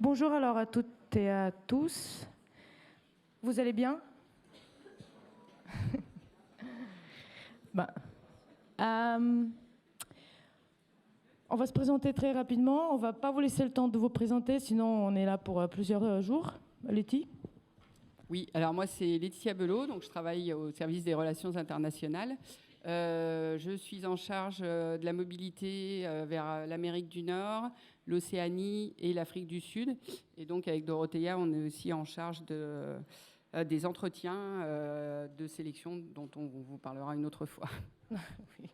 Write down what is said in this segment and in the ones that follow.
Bonjour alors à toutes et à tous. Vous allez bien? Ben, on va se présenter très rapidement. On ne va pas vous laisser le temps de vous présenter, sinon on est là pour plusieurs jours. Letty? Oui, alors moi c'est Laetitia Belot, donc je travaille au service des relations internationales. Je suis en charge de la mobilité vers l'Amérique du Nord, l'Océanie et l'Afrique du Sud. Et donc avec Dorothea, on est aussi en charge des entretiens de sélection dont on vous parlera une autre fois. Oui.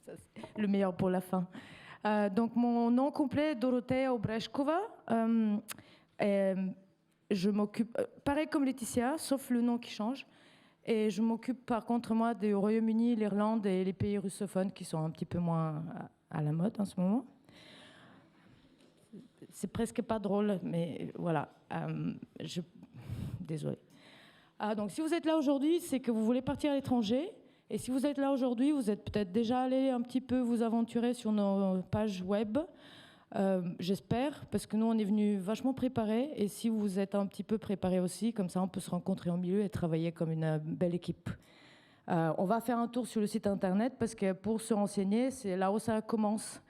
Ça, c'est le meilleur pour la fin. Donc mon nom complet est Dorothea Obreshkova. Je m'occupe, pareil comme Laetitia, sauf le nom qui change. Et je m'occupe par contre, moi, du Royaume-Uni, l'Irlande et les pays russophones qui sont un petit peu moins à la mode en ce moment. C'est presque pas drôle, mais voilà. Désolée. Donc si vous êtes là aujourd'hui, c'est que vous voulez partir à l'étranger. Et si vous êtes là aujourd'hui, vous êtes peut-être déjà allé un petit peu vous aventurer sur nos pages web. J'espère, parce que nous, on est venus vachement préparés. Et si vous êtes un petit peu préparés aussi, comme ça, on peut se rencontrer au milieu et travailler comme une belle équipe. On va faire un tour sur le site internet, parce que pour se renseigner, c'est là où ça commence.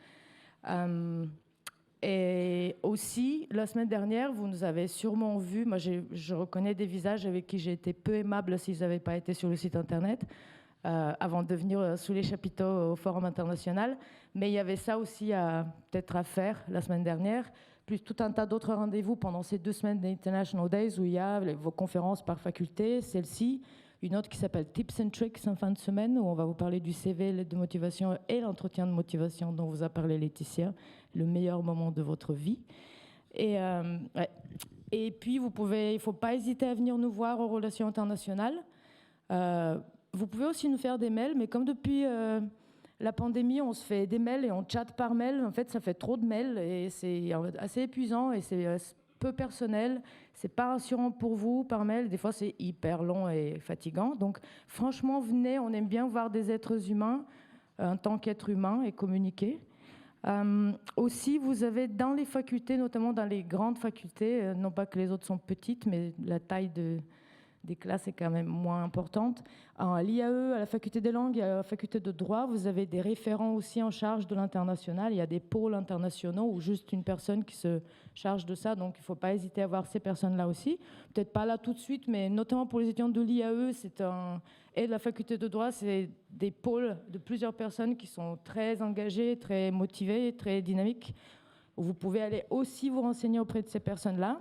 Et aussi, la semaine dernière, vous nous avez sûrement vu, moi je reconnais des visages avec qui j'ai été peu aimable s'ils n'avaient pas été sur le site internet, avant de venir sous les chapiteaux au Forum international. Mais il y avait ça aussi peut-être à faire la semaine dernière, plus tout un tas d'autres rendez-vous pendant ces 2 semaines d'International Days où il y a vos conférences par faculté, celle-ci, une autre qui s'appelle Tips and Tricks en fin de semaine, où on va vous parler du CV de motivation et l'entretien de motivation dont vous a parlé Laetitia, le meilleur moment de votre vie. Et puis, il ne faut pas hésiter à venir nous voir aux relations internationales. Vous pouvez aussi nous faire des mails, mais comme depuis la pandémie, on se fait des mails et on chatte par mail, en fait, ça fait trop de mails et c'est assez épuisant et c'est peu personnel, c'est pas rassurant pour vous par mail, des fois c'est hyper long et fatigant. Donc franchement, venez, on aime bien voir des êtres humains en tant qu'êtres humains et communiquer. Aussi, vous avez dans les facultés, notamment dans les grandes facultés, non pas que les autres sont petites, mais la taille des classes est quand même moins importante. À l'IAE, à la faculté des langues et à la faculté de droit, vous avez des référents aussi en charge de l'international. Il y a des pôles internationaux ou juste une personne qui se charge de ça. Donc, il ne faut pas hésiter à voir ces personnes-là aussi. Peut-être pas là tout de suite, mais notamment pour les étudiants de l'IAE et de la faculté de droit, c'est des pôles de plusieurs personnes qui sont très engagées, très motivées, très dynamiques. Vous pouvez aller aussi vous renseigner auprès de ces personnes-là.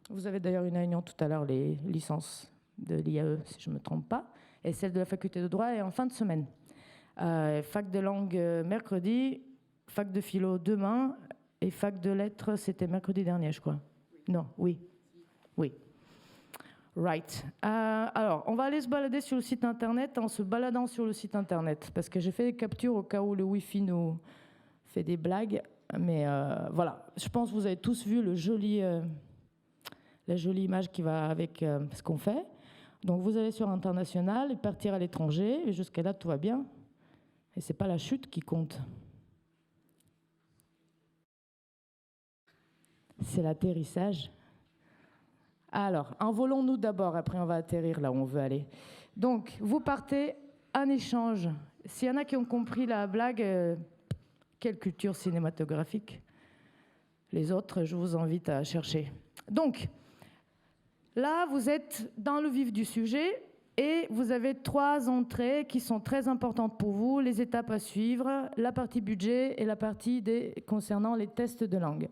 Vous avez d'ailleurs une réunion tout à l'heure, les licences de l'IAE, si je ne me trompe pas, et celle de la faculté de droit est en fin de semaine. Fac de langue mercredi, fac de philo demain, et fac de lettres, c'était mercredi dernier, je crois. Non, oui. Right. Alors, on va aller se balader sur le site internet en se baladant sur le site internet, parce que j'ai fait des captures au cas où le Wi-Fi nous fait des blagues, mais voilà. Je pense que vous avez tous vu la jolie image qui va avec ce qu'on fait. Donc vous allez sur international et partir à l'étranger, et jusqu'à là tout va bien. Et c'est pas la chute qui compte. C'est l'atterrissage. Alors, envolons-nous d'abord, après on va atterrir là où on veut aller. Donc, vous partez en échange. S'il y en a qui ont compris la blague, quelle culture cinématographique. Les autres, je vous invite à chercher. Donc, là, vous êtes dans le vif du sujet et vous avez 3 entrées qui sont très importantes pour vous, les étapes à suivre, la partie budget et la partie concernant les tests de langue.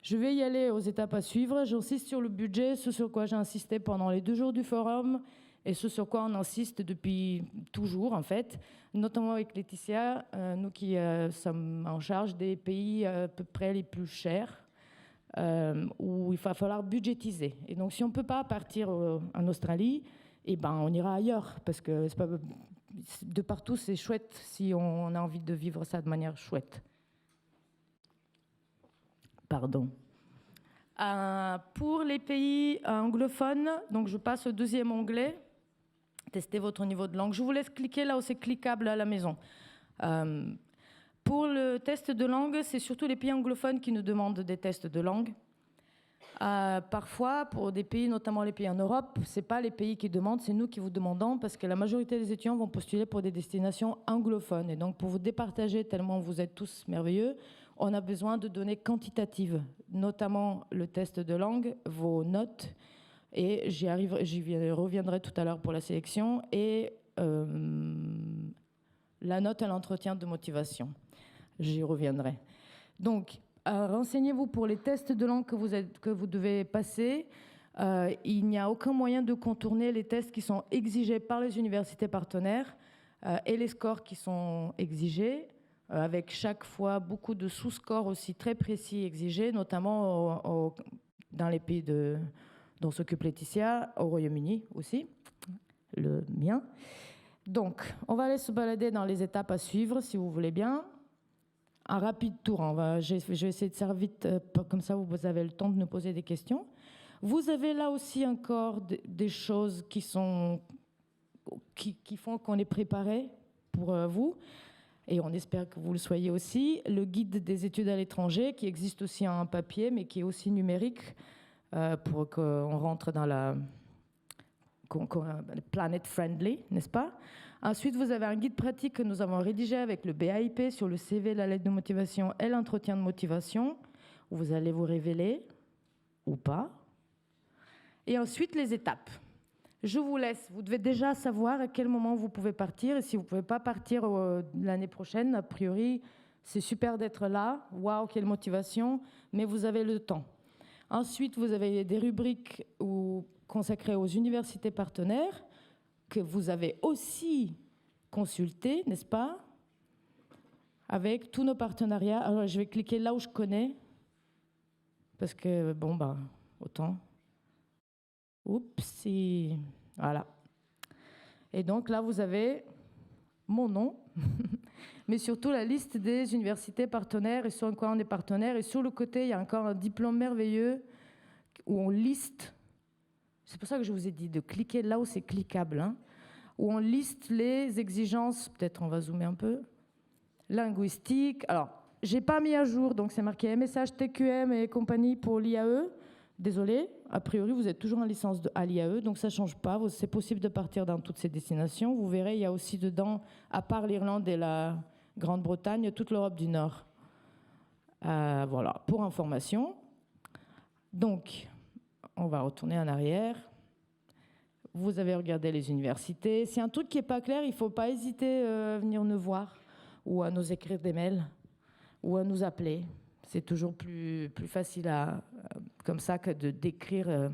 Je vais y aller aux étapes à suivre. J'insiste sur le budget, ce sur quoi j'ai insisté pendant les 2 jours du forum et ce sur quoi on insiste depuis toujours, en fait, notamment avec Laetitia, nous qui sommes en charge des pays à peu près les plus chers. Où il va falloir budgétiser. Et donc, si on ne peut pas partir en Australie, eh ben, on ira ailleurs, parce que c'est pas, de partout, c'est chouette si on a envie de vivre ça de manière chouette. Pardon. Pour les pays anglophones, donc je passe au 2e onglet, testez votre niveau de langue. Je vous laisse cliquer là où c'est cliquable à la maison. Pour le test de langue, c'est surtout les pays anglophones qui nous demandent des tests de langue. Parfois, pour des pays, notamment les pays en Europe, ce n'est pas les pays qui demandent, c'est nous qui vous demandons, parce que la majorité des étudiants vont postuler pour des destinations anglophones. Et donc, pour vous départager tellement vous êtes tous merveilleux, on a besoin de données quantitatives, notamment le test de langue, vos notes, et j'y reviendrai tout à l'heure pour la sélection, et la note à l'entretien de motivation. J'y reviendrai. Donc, renseignez-vous pour les tests de langue que vous devez passer. Il n'y a aucun moyen de contourner les tests qui sont exigés par les universités partenaires et les scores qui sont exigés, avec chaque fois beaucoup de sous-scores aussi très précis exigés, notamment dans les pays dont s'occupe Laetitia, au Royaume-Uni aussi, le mien. Donc, on va aller se balader dans les étapes à suivre, si vous voulez bien. Un rapide tour, je vais essayer de faire vite, comme ça vous avez le temps de nous poser des questions. Vous avez là aussi encore des choses qui font qu'on est préparé pour vous, et on espère que vous le soyez aussi. Le guide des études à l'étranger, qui existe aussi en papier, mais qui est aussi numérique, pour qu'on rentre dans la planet friendly, n'est-ce pas? Ensuite, vous avez un guide pratique que nous avons rédigé avec le BIP sur le CV, la lettre de motivation et l'entretien de motivation, où vous allez vous révéler ou pas. Et ensuite, les étapes. Je vous laisse. Vous devez déjà savoir à quel moment vous pouvez partir. Et si vous ne pouvez pas partir l'année prochaine, a priori, c'est super d'être là. Waouh, quelle motivation. Mais vous avez le temps. Ensuite, vous avez des rubriques consacrées aux universités partenaires, que vous avez aussi consulté, n'est-ce pas, avec tous nos partenariats. Alors, je vais cliquer là où je connais, parce que, autant. Oups, voilà. Et donc là, vous avez mon nom, mais surtout la liste des universités partenaires et sur quoi on est partenaire. Et sur le côté, il y a encore un diplôme merveilleux où on liste. C'est pour ça que je vous ai dit de cliquer là où c'est cliquable, hein, où on liste les exigences, peut-être on va zoomer un peu, linguistiques. Alors, j'ai pas mis à jour, donc c'est marqué MSH, TQM et compagnie pour l'IAE. Désolé, a priori, vous êtes toujours en licence à l'IAE, donc ça ne change pas. C'est possible de partir dans toutes ces destinations. Vous verrez, il y a aussi dedans, à part l'Irlande et la Grande-Bretagne, toute l'Europe du Nord. Voilà, pour information. Donc, on va retourner en arrière. Vous avez regardé les universités. S'il y a un truc qui n'est pas clair, il ne faut pas hésiter à venir nous voir ou à nous écrire des mails ou à nous appeler. C'est toujours plus facile comme ça que de d'écrire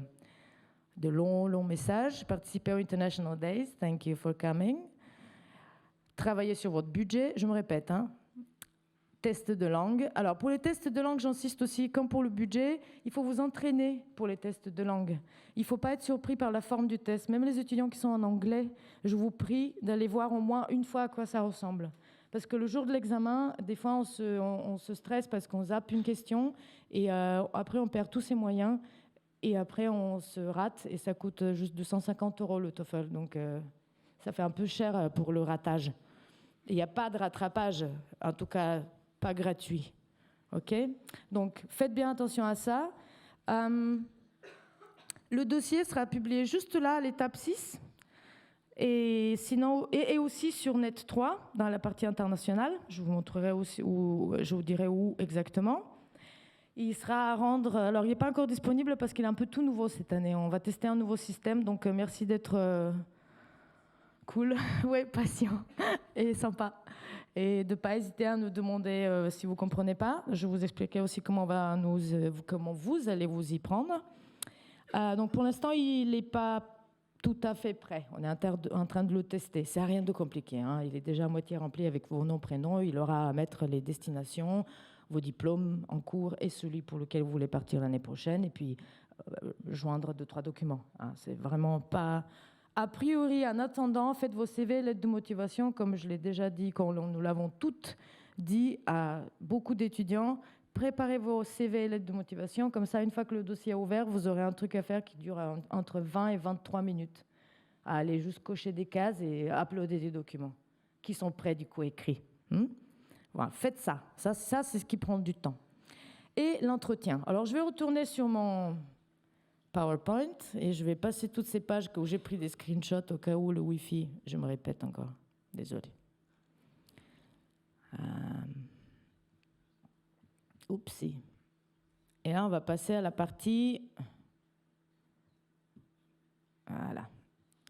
de longs messages. Participez aux International Days. Thank you for coming. Travaillez sur votre budget. Je me répète, hein. Tests de langue. Alors, pour les tests de langue, j'insiste aussi, comme pour le budget, il faut vous entraîner pour les tests de langue. Il ne faut pas être surpris par la forme du test. Même les étudiants qui sont en anglais, je vous prie d'aller voir au moins une fois à quoi ça ressemble. Parce que le jour de l'examen, des fois, on se stresse parce qu'on zappe une question et après, on perd tous ses moyens et après, on se rate et ça coûte juste 250 € le TOEFL. Donc, ça fait un peu cher pour le ratage. Il n'y a pas de rattrapage, en tout cas pas gratuit. OK? Donc, faites bien attention à ça. Le dossier sera publié juste là, à l'étape 6. Et sinon, et aussi sur Net 3, dans la partie internationale. Je vous montrerai aussi je vous dirai où exactement. Il sera à rendre. Alors, il n'est pas encore disponible parce qu'il est un peu tout nouveau cette année. On va tester un nouveau système. Donc, merci d'être cool, ouais, patient et sympa. Et de ne pas hésiter à nous demander si vous ne comprenez pas. Je vous expliquerai aussi comment vous allez vous y prendre. Donc, pour l'instant, il n'est pas tout à fait prêt. On est en train de le tester. C'est rien de compliqué, hein. Il est déjà à moitié rempli avec vos noms, prénoms. Il aura à mettre les destinations, vos diplômes en cours et celui pour lequel vous voulez partir l'année prochaine. Et puis, joindre 2-3 documents. Hein. C'est vraiment pas... A priori, en attendant, faites vos CV, lettres de motivation, comme je l'ai déjà dit, quand nous l'avons toutes dit à beaucoup d'étudiants. Préparez vos CV et lettres de motivation. Comme ça, une fois que le dossier est ouvert, vous aurez un truc à faire qui dure entre 20 et 23 minutes. À aller juste cocher des cases et uploader des documents qui sont prêts, du coup, écrits. Voilà, faites ça. Ça, c'est ce qui prend du temps. et l'entretien. Alors, je vais retourner sur mon PowerPoint et je vais passer toutes ces pages où j'ai pris des screenshots au cas où le Wi-Fi, je me répète encore, désolé. Oupsie. Et là, on va passer à la partie, voilà,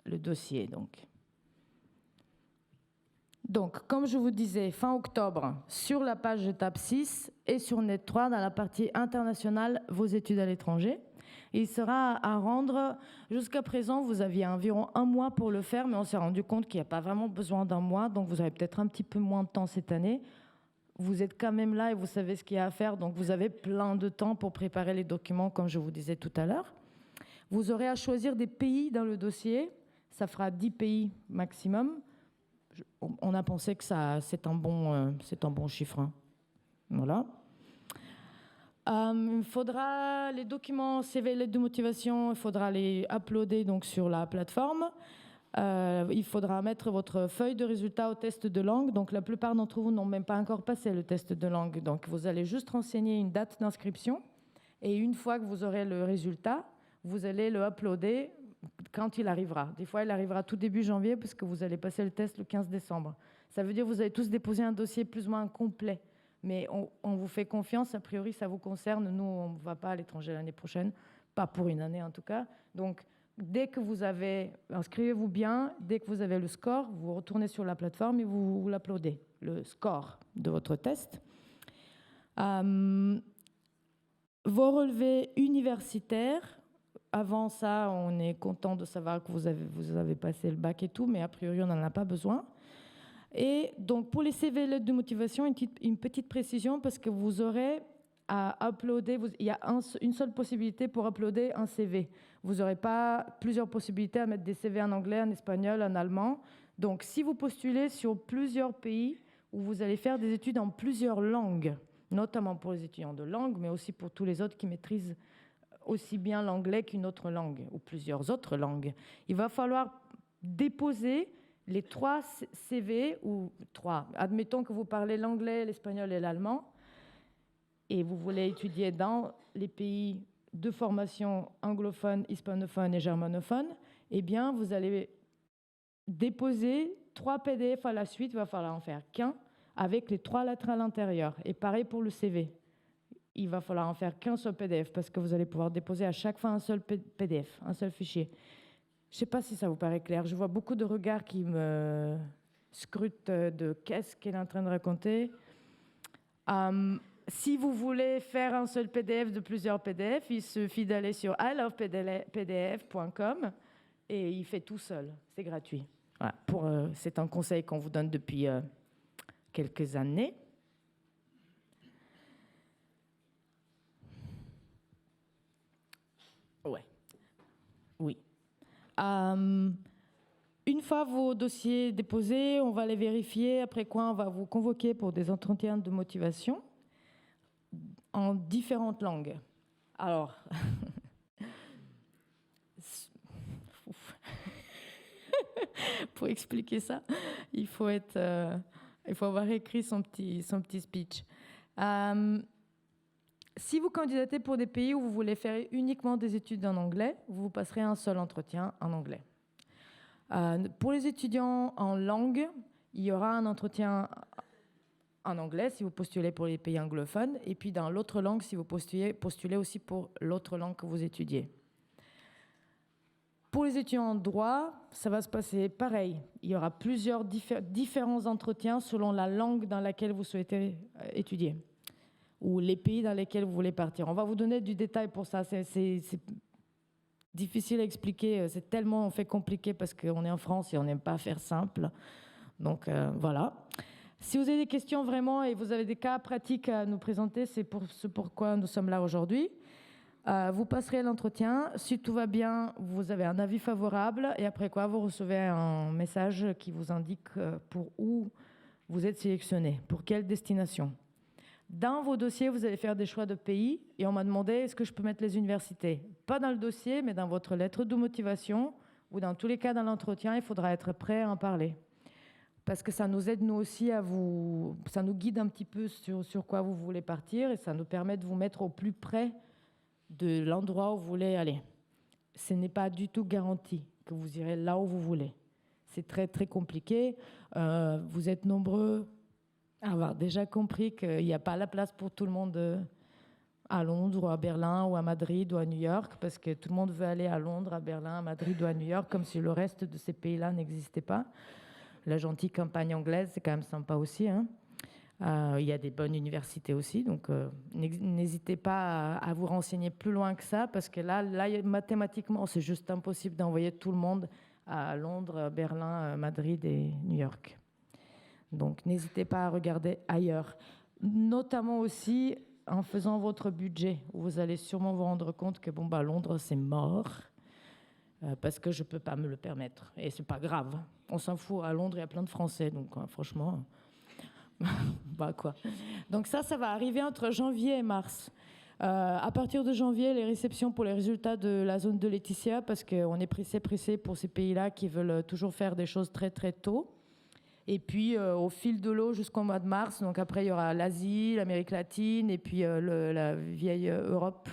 le dossier donc. Donc, comme je vous disais, fin octobre, sur la page étape 6 et sur Net 3, dans la partie internationale, vos études à l'étranger. Il sera à rendre, jusqu'à présent, vous aviez environ 1 mois pour le faire, mais on s'est rendu compte qu'il n'y a pas vraiment besoin d'1 mois, donc vous avez peut-être un petit peu moins de temps cette année. Vous êtes quand même là et vous savez ce qu'il y a à faire, donc vous avez plein de temps pour préparer les documents, comme je vous disais tout à l'heure. Vous aurez à choisir des pays dans le dossier, ça fera 10 pays maximum. On a pensé que c'est un bon chiffre. Hein. Voilà. Il faudra les documents CV, lettres de motivation, il faudra les uploader donc, sur la plateforme. Il faudra mettre votre feuille de résultat au test de langue. Donc, la plupart d'entre vous n'ont même pas encore passé le test de langue. Donc, vous allez juste renseigner une date d'inscription. Et une fois que vous aurez le résultat, vous allez le uploader quand il arrivera. Des fois, il arrivera tout début janvier parce que vous allez passer le test le 15 décembre. Ça veut dire que vous allez tous déposer un dossier plus ou moins complet. Mais on vous fait confiance, a priori, ça vous concerne. Nous, on ne va pas à l'étranger l'année prochaine, pas pour une année en tout cas. Donc, dès que vous avez, inscrivez-vous bien, dès que vous avez le score, vous retournez sur la plateforme et vous l'uploadez, le score de votre test. Vos relevés universitaires, avant ça, on est content de savoir que vous avez passé le bac et tout, mais a priori, on n'en a pas besoin. Et donc, pour les CV lettres de motivation, une petite précision, parce que vous aurez à uploader, il y a une seule possibilité pour uploader un CV. Vous n'aurez pas plusieurs possibilités à mettre des CV en anglais, en espagnol, en allemand. Donc, si vous postulez sur plusieurs pays où vous allez faire des études en plusieurs langues, notamment pour les étudiants de langue, mais aussi pour tous les autres qui maîtrisent aussi bien l'anglais qu'une autre langue, ou plusieurs autres langues, il va falloir déposer les 3 CV, ou 3. Admettons que vous parlez l'anglais, l'espagnol et l'allemand, et vous voulez étudier dans les pays de formation anglophone, hispanophone et germanophone, eh bien, vous allez déposer 3 PDF à la suite, il va falloir en faire qu'un, avec les 3 lettres à l'intérieur. Et pareil pour le CV. Il va falloir en faire qu'un seul PDF, parce que vous allez pouvoir déposer à chaque fois un seul PDF, un seul fichier. Je ne sais pas si ça vous paraît clair. Je vois beaucoup de regards qui me scrutent de qu'est-ce qu'elle est en train de raconter. Si vous voulez faire un seul PDF de plusieurs PDF, il suffit d'aller sur ilovepdf.com et il fait tout seul. C'est gratuit. Voilà. C'est un conseil qu'on vous donne depuis quelques années. Ouais. Oui. Une fois vos dossiers déposés, on va les vérifier, après quoi on va vous convoquer pour des entretiens de motivation en différentes langues. Alors, pour expliquer ça, il faut avoir écrit son petit speech. Si vous candidatez pour des pays où vous voulez faire uniquement des études en anglais, vous passerez un seul entretien en anglais. Pour les étudiants en langue, il y aura un entretien en anglais si vous postulez pour les pays anglophones, et puis dans l'autre langue si vous postulez aussi pour l'autre langue que vous étudiez. Pour les étudiants en droit, ça va se passer pareil. Il y aura plusieurs différents entretiens selon la langue dans laquelle vous souhaitez étudier, ou les pays dans lesquels vous voulez partir. On va vous donner du détail pour ça. C'est difficile à expliquer. C'est tellement fait compliqué parce qu'on est en France et on n'aime pas faire simple. Donc, voilà. Si vous avez des questions vraiment et vous avez des cas pratiques à nous présenter, c'est pourquoi nous sommes là aujourd'hui. Vous passerez l'entretien. Si tout va bien, vous avez un avis favorable et après quoi, vous recevez un message qui vous indique pour où vous êtes sélectionné, pour quelle destination. Dans vos dossiers, vous allez faire des choix de pays et on m'a demandé est-ce que je peux mettre les universités. Pas dans le dossier, mais dans votre lettre de motivation ou dans tous les cas dans l'entretien, il faudra être prêt à en parler. parce que ça nous aide nous aussi ça nous guide un petit peu sur quoi vous voulez partir et ça nous permet de vous mettre au plus près de l'endroit où vous voulez aller. Ce n'est pas du tout garanti que vous irez là où vous voulez. C'est très très compliqué. Vous êtes nombreux à avoir déjà compris qu'il n'y a pas la place pour tout le monde à Londres ou à Berlin ou à Madrid ou à New York, parce que tout le monde veut aller à Londres, à Berlin, à Madrid ou à New York, comme si le reste de ces pays-là n'existait pas. La gentille campagne anglaise, c'est quand même sympa aussi, hein. Il y a des bonnes universités aussi, donc n'hésitez pas à vous renseigner plus loin que ça, parce que là, mathématiquement, c'est juste impossible d'envoyer tout le monde à Londres, Berlin, Madrid et New York. Donc n'hésitez pas à regarder ailleurs, notamment aussi en faisant votre budget. Vous allez sûrement vous rendre compte que Londres, c'est mort, parce que je ne peux pas me le permettre. Et ce n'est pas grave. On s'en fout. À Londres, il y a plein de Français, donc franchement... quoi. Donc ça va arriver entre janvier et mars. À partir de janvier, les réceptions pour les résultats de la zone de Laetitia, parce qu'on est pressé pour ces pays-là qui veulent toujours faire des choses très très tôt. Et puis au fil de l'eau jusqu'au mois de mars, donc après il y aura l'Asie, l'Amérique latine et puis la vieille Europe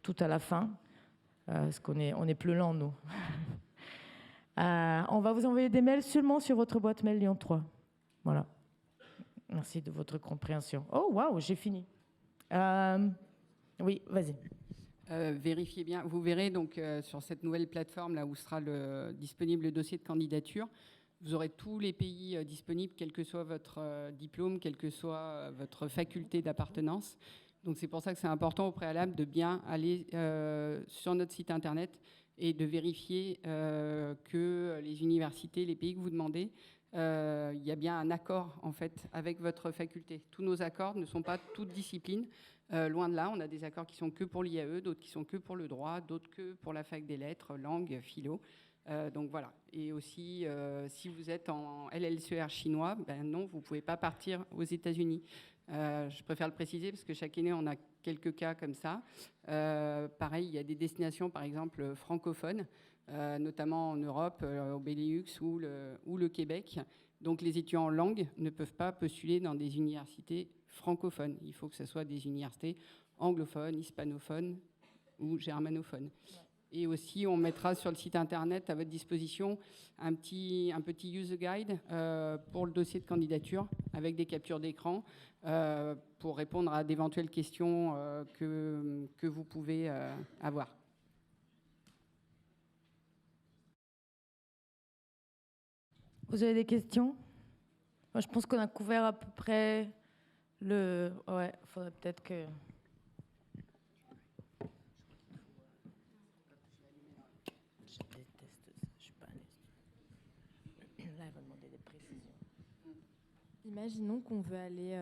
tout à la fin, parce qu'on est plus lent nous. On va vous envoyer des mails seulement sur votre boîte mail Lyon 3. Voilà. Merci de votre compréhension. Oh, waouh, j'ai fini. Oui, vas-y. Vérifiez bien. Vous verrez donc sur cette nouvelle plateforme là où sera disponible le dossier de candidature, vous aurez tous les pays disponibles, quel que soit votre diplôme, quelle que soit votre faculté d'appartenance. Donc c'est pour ça que c'est important au préalable de bien aller sur notre site internet et de vérifier que les universités, les pays que vous demandez, il y a bien un accord en fait avec votre faculté. Tous nos accords ne sont pas toutes disciplines. Loin de là, on a des accords qui sont que pour l'IAE, d'autres qui sont que pour le droit, d'autres que pour la fac des lettres, langue, philo. Donc voilà. Et aussi, si vous êtes en LLCR chinois, non, vous ne pouvez pas partir aux États-Unis. Je préfère le préciser parce que chaque année, on a quelques cas comme ça. Pareil, il y a des destinations, par exemple, francophones, notamment en Europe, au Benelux ou le Québec. Donc les étudiants en langue ne peuvent pas postuler dans des universités francophones. Il faut que ce soit des universités anglophones, hispanophones ou germanophones. Et aussi, on mettra sur le site internet à votre disposition un petit user guide pour le dossier de candidature avec des captures d'écran pour répondre à d'éventuelles questions que vous pouvez avoir. Vous avez des questions? Moi, je pense qu'on a couvert à peu près le... Ouais, il faudrait peut-être que... Je déteste ça, je suis pas à l'aise. Là, elle va demander des précisions. Imaginons qu'on veut aller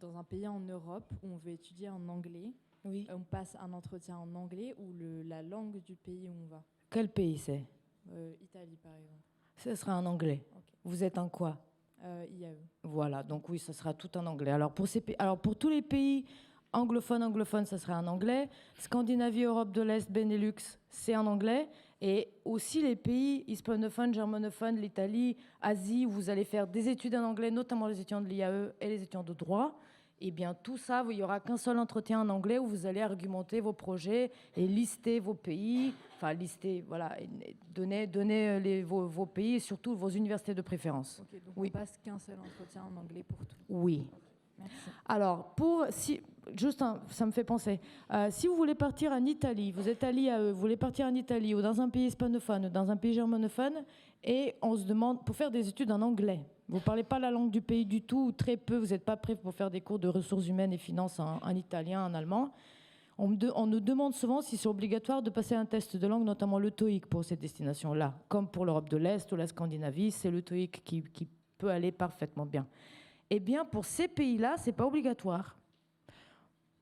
dans un pays en Europe où on veut étudier en anglais. Oui. On passe un entretien en anglais ou la langue du pays où on va. Quel pays c'est? Italie, par exemple. Ce sera en anglais. Okay. Vous êtes en quoi? IAE. Voilà, donc oui, ça sera tout en anglais. Alors pour tous les pays anglophones, ça sera en anglais. Scandinavie, Europe de l'Est, Benelux, c'est en anglais. Et aussi les pays hispanophones, germanophones, l'Italie, Asie, où vous allez faire des études en anglais, notamment les étudiants de l'IAE et les étudiants de droit. Eh bien, tout ça, il n'y aura qu'un seul entretien en anglais où vous allez argumenter vos projets et lister vos pays, enfin lister, voilà, donner vos pays et surtout vos universités de préférence. Ok, donc oui. On passe qu'un seul entretien en anglais pour tout. Oui. Merci. Alors, ça me fait penser, si vous voulez partir en Italie, vous êtes à l'IAE, vous voulez partir en Italie ou dans un pays hispanophone, dans un pays germanophone, et on se demande, pour faire des études en anglais, vous ne parlez pas la langue du pays du tout, ou très peu, vous n'êtes pas prêt pour faire des cours de ressources humaines et finances en italien, en allemand. On nous demande souvent si c'est obligatoire de passer un test de langue, notamment le TOEIC pour ces destinations-là. Comme pour l'Europe de l'Est ou la Scandinavie, c'est le TOEIC qui peut aller parfaitement bien. Eh bien, pour ces pays-là, ce n'est pas obligatoire.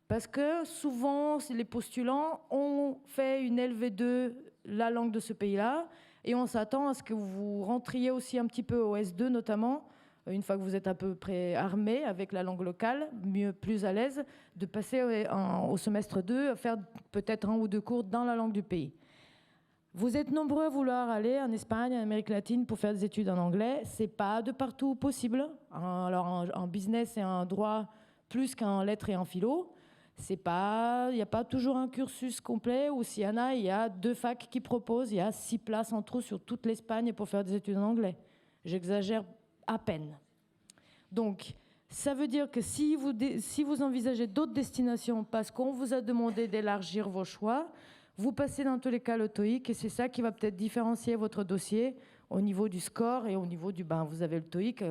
Parce que souvent, les postulants ont fait une LV2, la langue de ce pays-là, et on s'attend à ce que vous rentriez aussi un petit peu au S2 notamment, une fois que vous êtes à peu près armé avec la langue locale, plus à l'aise, de passer au semestre 2, faire peut-être 1 ou 2 cours dans la langue du pays. Vous êtes nombreux à vouloir aller en Espagne, en Amérique latine pour faire des études en anglais. C'est pas de partout possible. Alors en business et en droit, plus qu'en lettres et en philo. Il n'y a pas toujours un cursus complet, ou s'il y en a, il y a 2 facs qui proposent. Il y a 6 places en tout sur toute l'Espagne pour faire des études en anglais. J'exagère à peine. Donc, ça veut dire que si vous envisagez d'autres destinations parce qu'on vous a demandé d'élargir vos choix, vous passez dans tous les cas le TOEIC, et c'est ça qui va peut-être différencier votre dossier au niveau du score et au niveau du... vous avez le TOEIC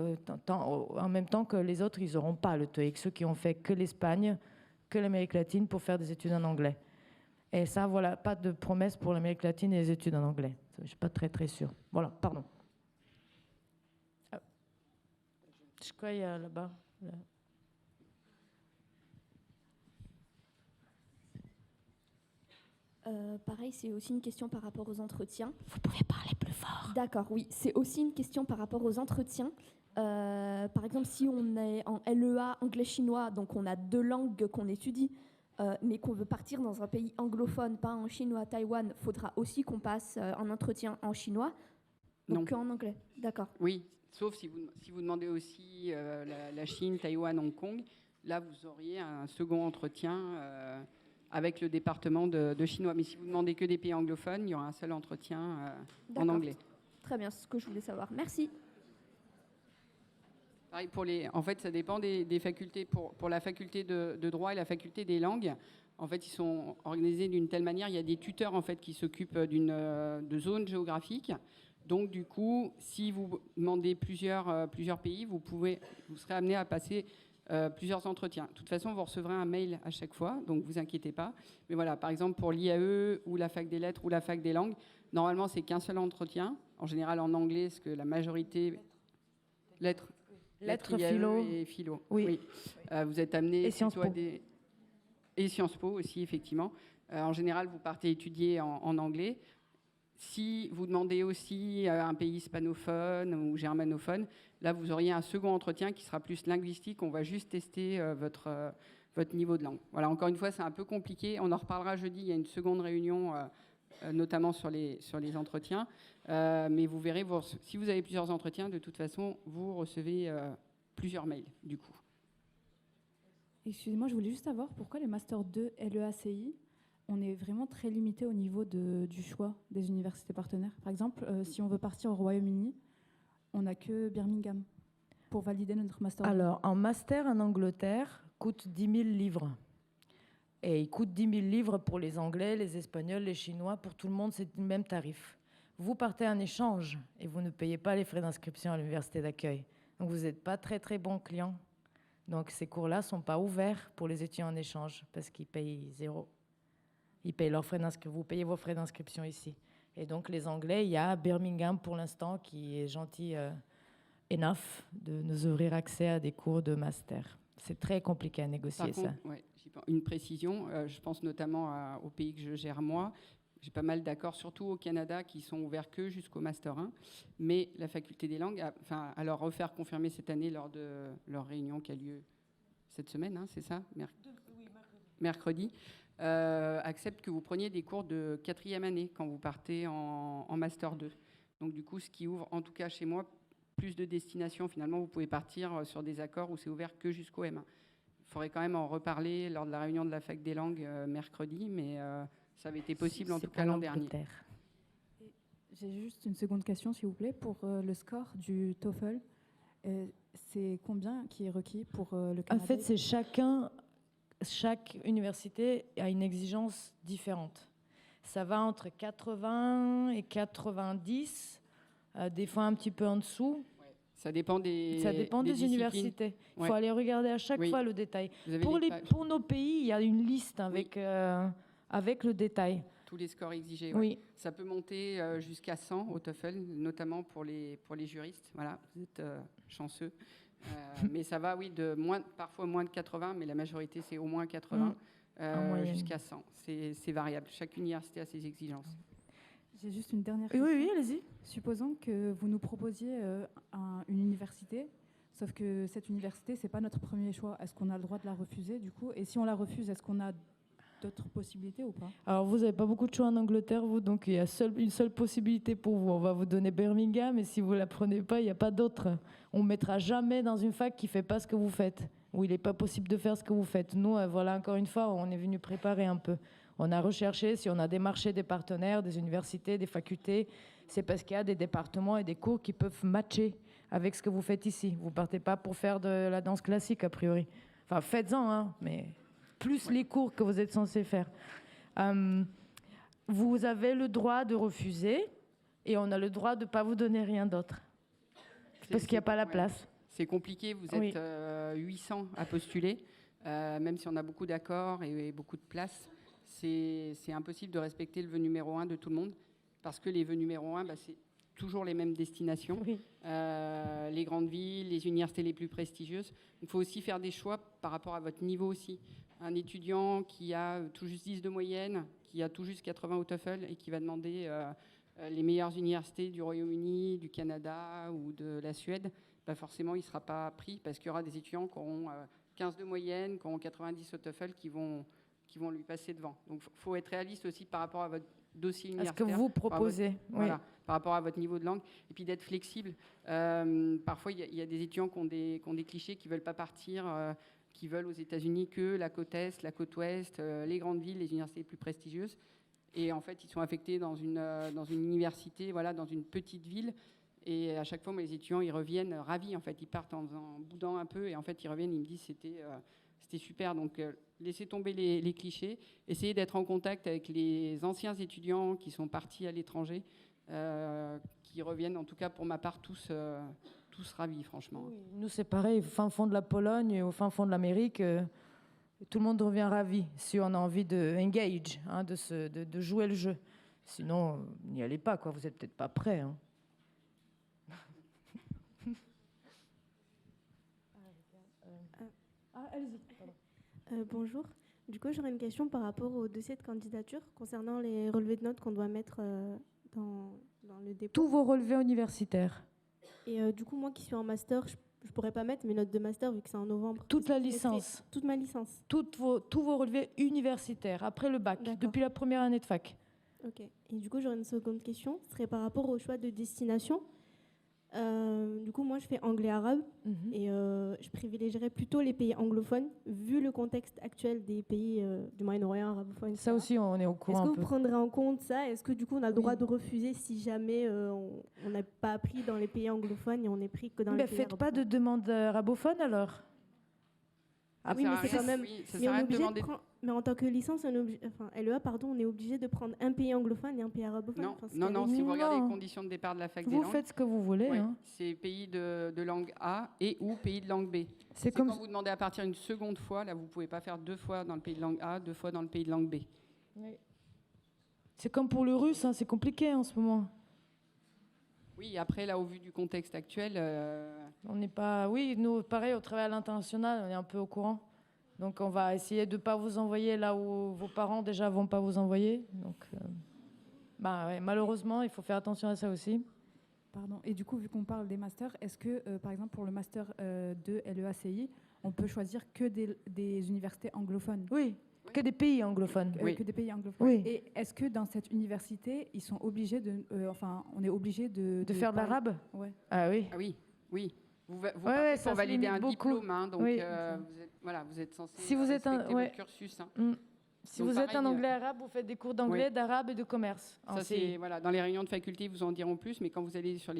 en même temps que les autres, ils n'auront pas le TOEIC, ceux qui ont fait que l'Espagne, que l'Amérique latine pour faire des études en anglais. Et ça, voilà, pas de promesse pour l'Amérique latine et les études en anglais. Je ne suis pas très, très sûre. Voilà, pardon. Je crois qu'il y a là-bas. Là. Pareil, c'est aussi une question par rapport aux entretiens. Vous pouvez parler plus fort. D'accord, oui. C'est aussi une question par rapport aux entretiens. Par exemple, si on est en LEA anglais-chinois, donc on a 2 langues qu'on étudie, mais qu'on veut partir dans un pays anglophone, pas en Chine ou à Taïwan, il faudra aussi qu'on passe un entretien en chinois, donc en anglais. D'accord. Oui, sauf si vous demandez aussi la Chine, Taïwan, Hong Kong, là vous auriez un second entretien avec le département de chinois. Mais si vous demandez que des pays anglophones, il y aura un seul entretien en anglais. Très bien, c'est ce que je voulais savoir. Merci. Pareil en fait, ça dépend des facultés. Pour la faculté de droit et la faculté des langues, en fait, ils sont organisés d'une telle manière. Il y a des tuteurs en fait qui s'occupent de zones géographiques. Donc, du coup, si vous demandez plusieurs pays, vous serez amené à passer plusieurs entretiens. De toute façon, vous recevrez un mail à chaque fois, donc vous inquiétez pas. Mais voilà, par exemple, pour l'IAE ou la fac des lettres ou la fac des langues, normalement, c'est qu'un seul entretien. En général, en anglais, parce que la majorité... Lettres, philo. Et philo. Oui. Vous êtes amené... Et Sciences Po. Et Sciences Po aussi, effectivement. En général, vous partez étudier en anglais. Si vous demandez aussi un pays hispanophone ou germanophone, là, vous auriez un second entretien qui sera plus linguistique. On va juste tester votre niveau de langue. Voilà, encore une fois, c'est un peu compliqué. On en reparlera jeudi. Il y a une seconde réunion, notamment sur les entretiens. Mais vous verrez, si vous avez plusieurs entretiens, de toute façon, vous recevez plusieurs mails, du coup. Excusez-moi, je voulais juste savoir pourquoi les Master 2 LEACI, on est vraiment très limité au niveau du choix des universités partenaires. Par exemple, si on veut partir au Royaume-Uni, on n'a que Birmingham pour valider notre Master 2. Alors, un master en Angleterre coûte 10 000 livres. Et il coûte 10 000 livres pour les Anglais, les Espagnols, les Chinois. Pour tout le monde, c'est le même tarif. Vous partez en échange et vous ne payez pas les frais d'inscription à l'université d'accueil. Donc, vous n'êtes pas très, très bon client. Donc, ces cours-là ne sont pas ouverts pour les étudiants en échange parce qu'ils payent 0. Ils payent leurs frais d'inscription. Vous payez vos frais d'inscription ici. Et donc, les Anglais, il y a Birmingham pour l'instant qui est gentil enough de nous ouvrir accès à des cours de master. C'est très compliqué à négocier. Par contre, ouais, une précision, je pense notamment au pays que je gère moi. J'ai pas mal d'accords, surtout au Canada, qui sont ouverts que jusqu'au Master 1. Mais la faculté des langues, à leur refaire confirmer cette année lors de leur réunion qui a lieu cette semaine, hein, c'est ça, mercredi, accepte que vous preniez des cours de 4e année quand vous partez en Master 2. Donc du coup, ce qui ouvre, en tout cas chez moi, plus de destinations. Finalement, vous pouvez partir sur des accords où c'est ouvert que jusqu'au M1. Il faudrait quand même en reparler lors de la réunion de la fac des langues mercredi, mais ça avait été possible en tout cas l'an dernier. J'ai juste une seconde question, s'il vous plaît. Pour le score du TOEFL, c'est combien qui est requis pour le Canada? En fait, c'est chaque université a une exigence différente. Ça va entre 80 et 90, des fois un petit peu en dessous. Ouais, ça dépend des universités. Il faut aller regarder à chaque fois le détail. Pour nos pays, il y a une liste avec le détail. Tous les scores exigés. Oui. Ouais. Ça peut monter jusqu'à 100 au TOEFL, notamment pour les juristes. Voilà, vous êtes chanceux. Mais ça va, oui, parfois moins de 80, mais la majorité, c'est au moins 80, jusqu'à 100. C'est variable. Chaque université a ses exigences. J'ai juste une dernière question. Oui, allez-y. Supposons que vous nous proposiez une université, sauf que cette université, ce n'est pas notre premier choix. Est-ce qu'on a le droit de la refuser, du coup? Et si on la refuse, est-ce qu'on a d'autres possibilités ou pas? Alors, vous n'avez pas beaucoup de choix en Angleterre, vous, donc il y a une seule possibilité pour vous. On va vous donner Birmingham, et si vous ne la prenez pas, il n'y a pas d'autre. On ne mettra jamais dans une fac qui ne fait pas ce que vous faites, où il n'est pas possible de faire ce que vous faites. Nous, voilà, encore une fois, on est venu préparer un peu. On a recherché si on a démarché des partenaires, des universités, des facultés. C'est parce qu'il y a des départements et des cours qui peuvent matcher avec ce que vous faites ici. Vous ne partez pas pour faire de la danse classique, a priori. Enfin, faites-en, hein, mais plus les cours que vous êtes censés faire. Vous avez le droit de refuser et on a le droit de ne pas vous donner rien d'autre. Parce qu'il n'y a pas la place. C'est compliqué, vous êtes 800 à postuler, même si on a beaucoup d'accords et beaucoup de places. C'est impossible de respecter le vœu numéro 1 de tout le monde, parce que les vœux numéro 1, c'est toujours les mêmes destinations, Oui. les grandes villes, les universités les plus prestigieuses. Il faut aussi faire des choix par rapport à votre niveau aussi. Un étudiant qui a tout juste 10 de moyenne, qui a tout juste 80 au TOEFL et qui va demander les meilleures universités du Royaume-Uni, du Canada ou de la Suède, forcément il ne sera pas pris, parce qu'il y aura des étudiants qui auront 15 de moyenne, qui auront 90 au TOEFL, qui vont lui passer devant. Donc il faut être réaliste aussi par rapport à votre dossier universitaire. À ce que vous proposez. Voilà, par rapport à votre niveau de langue, et puis d'être flexible. Parfois, il y a des étudiants qui ont des clichés, qui ne veulent pas partir, qui veulent aux États-Unis que la côte Est, la côte Ouest, les grandes villes, les universités les plus prestigieuses. Et en fait, ils sont affectés dans une université, dans une petite ville. Et à chaque fois, les étudiants, ils reviennent ravis. En fait, ils partent en boudant un peu, et en fait, ils reviennent, ils me disent c'était super. Donc, laissez tomber les clichés. Essayez d'être en contact avec les anciens étudiants qui sont partis à l'étranger, qui reviennent, en tout cas pour ma part, tous ravis, franchement. Oui, nous, c'est pareil, au fin fond de la Pologne, au fin fond de l'Amérique, tout le monde revient ravi si on a envie de engage, de jouer le jeu. Sinon, n'y allez pas, quoi. Vous n'êtes peut-être pas prêts. Hein. Allez-y. Bonjour. Du coup, j'aurais une question par rapport au dossier de candidature concernant les relevés de notes qu'on doit mettre dans le dépôt. Tous vos relevés universitaires. Et du coup, moi qui suis en master, je ne pourrais pas mettre mes notes de master vu que c'est en novembre. Toute la licence. Toute ma licence. Tous vos relevés universitaires, après le bac, depuis la première année de fac. Ok. Et du coup, j'aurais une seconde question. Ce serait par rapport au choix de destination. Du coup, moi, je fais anglais-arabe et je privilégierais plutôt les pays anglophones, vu le contexte actuel des pays du Moyen-Orient, arabophones. Ça aussi, on est au courant. Est-ce que vous prendrez en compte ça? Est-ce que du coup, on a le droit de refuser si jamais on n'a pas pris dans les pays anglophones et on n'est pris que dans les pays faites pas de demande arabophone alors. Oui, mais c'est quand même. Mais on est obligé de prendre. Mais en tant que licence, LEA, on est obligé de prendre un pays anglophone et un pays arabophone. Non, si vous regardez les conditions de départ de la fac des langues, vous faites ce que vous voulez. Ouais, hein. C'est pays de langue A et ou pays de langue B. C'est comme quand vous demandez à partir une seconde fois, là vous ne pouvez pas faire 2 fois dans le pays de langue A, 2 fois dans le pays de langue B. Oui. C'est comme pour le russe, hein, c'est compliqué en ce moment. Oui, après, là, au vu du contexte actuel... On n'est pas... Oui, nous, pareil, au travail à l'international, on est un peu au courant. Donc, on va essayer de ne pas vous envoyer là où vos parents, déjà, ne vont pas vous envoyer. Donc, malheureusement, il faut faire attention à ça aussi. Pardon. Et du coup, vu qu'on parle des masters, est-ce que, par exemple, pour le master 2 LEACI, on peut choisir que des universités anglophones? Oui. Que des pays anglophones. Que des pays anglophones. Oui. Et est-ce que dans cette université, ils sont obligés on est obligé de faire de l'arabe? Ouais. Ah oui. Ah oui, oui. Vous partez pour valider un diplôme, hein, donc oui. vous êtes censé si vous respecter votre cursus. Hein. Si donc vous êtes en anglais-arabe, vous faites des cours d'anglais, d'arabe et de commerce. Ça, c'est, dans les réunions de faculté, ils vous en diront plus, mais quand vous allez sur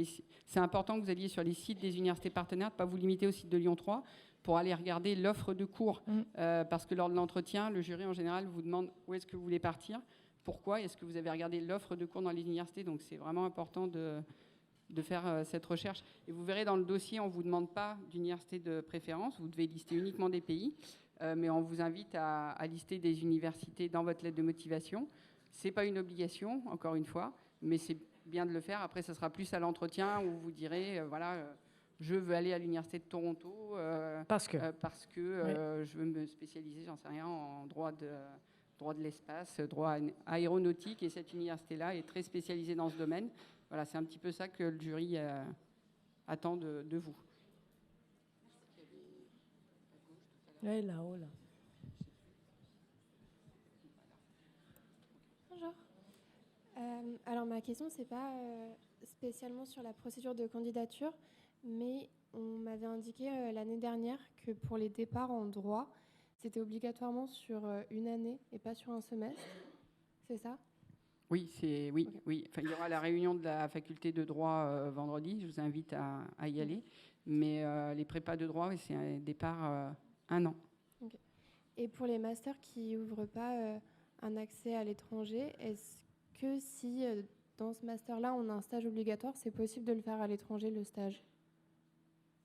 c'est important que vous alliez sur les sites des universités partenaires, de ne pas vous limiter au site de Lyon 3 pour aller regarder l'offre de cours. Parce que lors de l'entretien, le jury, en général, vous demande où est-ce que vous voulez partir, pourquoi, est-ce que vous avez regardé l'offre de cours dans les universités. Donc, c'est vraiment important de faire cette recherche. Et vous verrez dans le dossier, on ne vous demande pas d'université de préférence, vous devez lister uniquement des pays, mais on vous invite à lister des universités dans votre lettre de motivation. Ce n'est pas une obligation, encore une fois, mais c'est bien de le faire. Après, ce sera plus à l'entretien où vous direz, je veux aller à l'université de Toronto parce que je veux me spécialiser, j'en sais rien, en droit de l'espace, droit aéronautique, et cette université-là est très spécialisée dans ce domaine. Voilà, c'est un petit peu ça que le jury attend de vous. Oui, là-haut, là. Bonjour. Alors ma question, c'est pas spécialement sur la procédure de candidature, mais on m'avait indiqué l'année dernière que pour les départs en droit, c'était obligatoirement sur une année et pas sur un semestre. C'est ça? Oui, oui, okay. Oui. Enfin, il y aura la réunion de la faculté de droit vendredi. Je vous invite à y aller. Mais les prépas de droit, oui, c'est un départ un an. Okay. Et pour les masters qui n'ouvrent pas un accès à l'étranger, est-ce que si dans ce master-là, on a un stage obligatoire, c'est possible de le faire à l'étranger, le stage?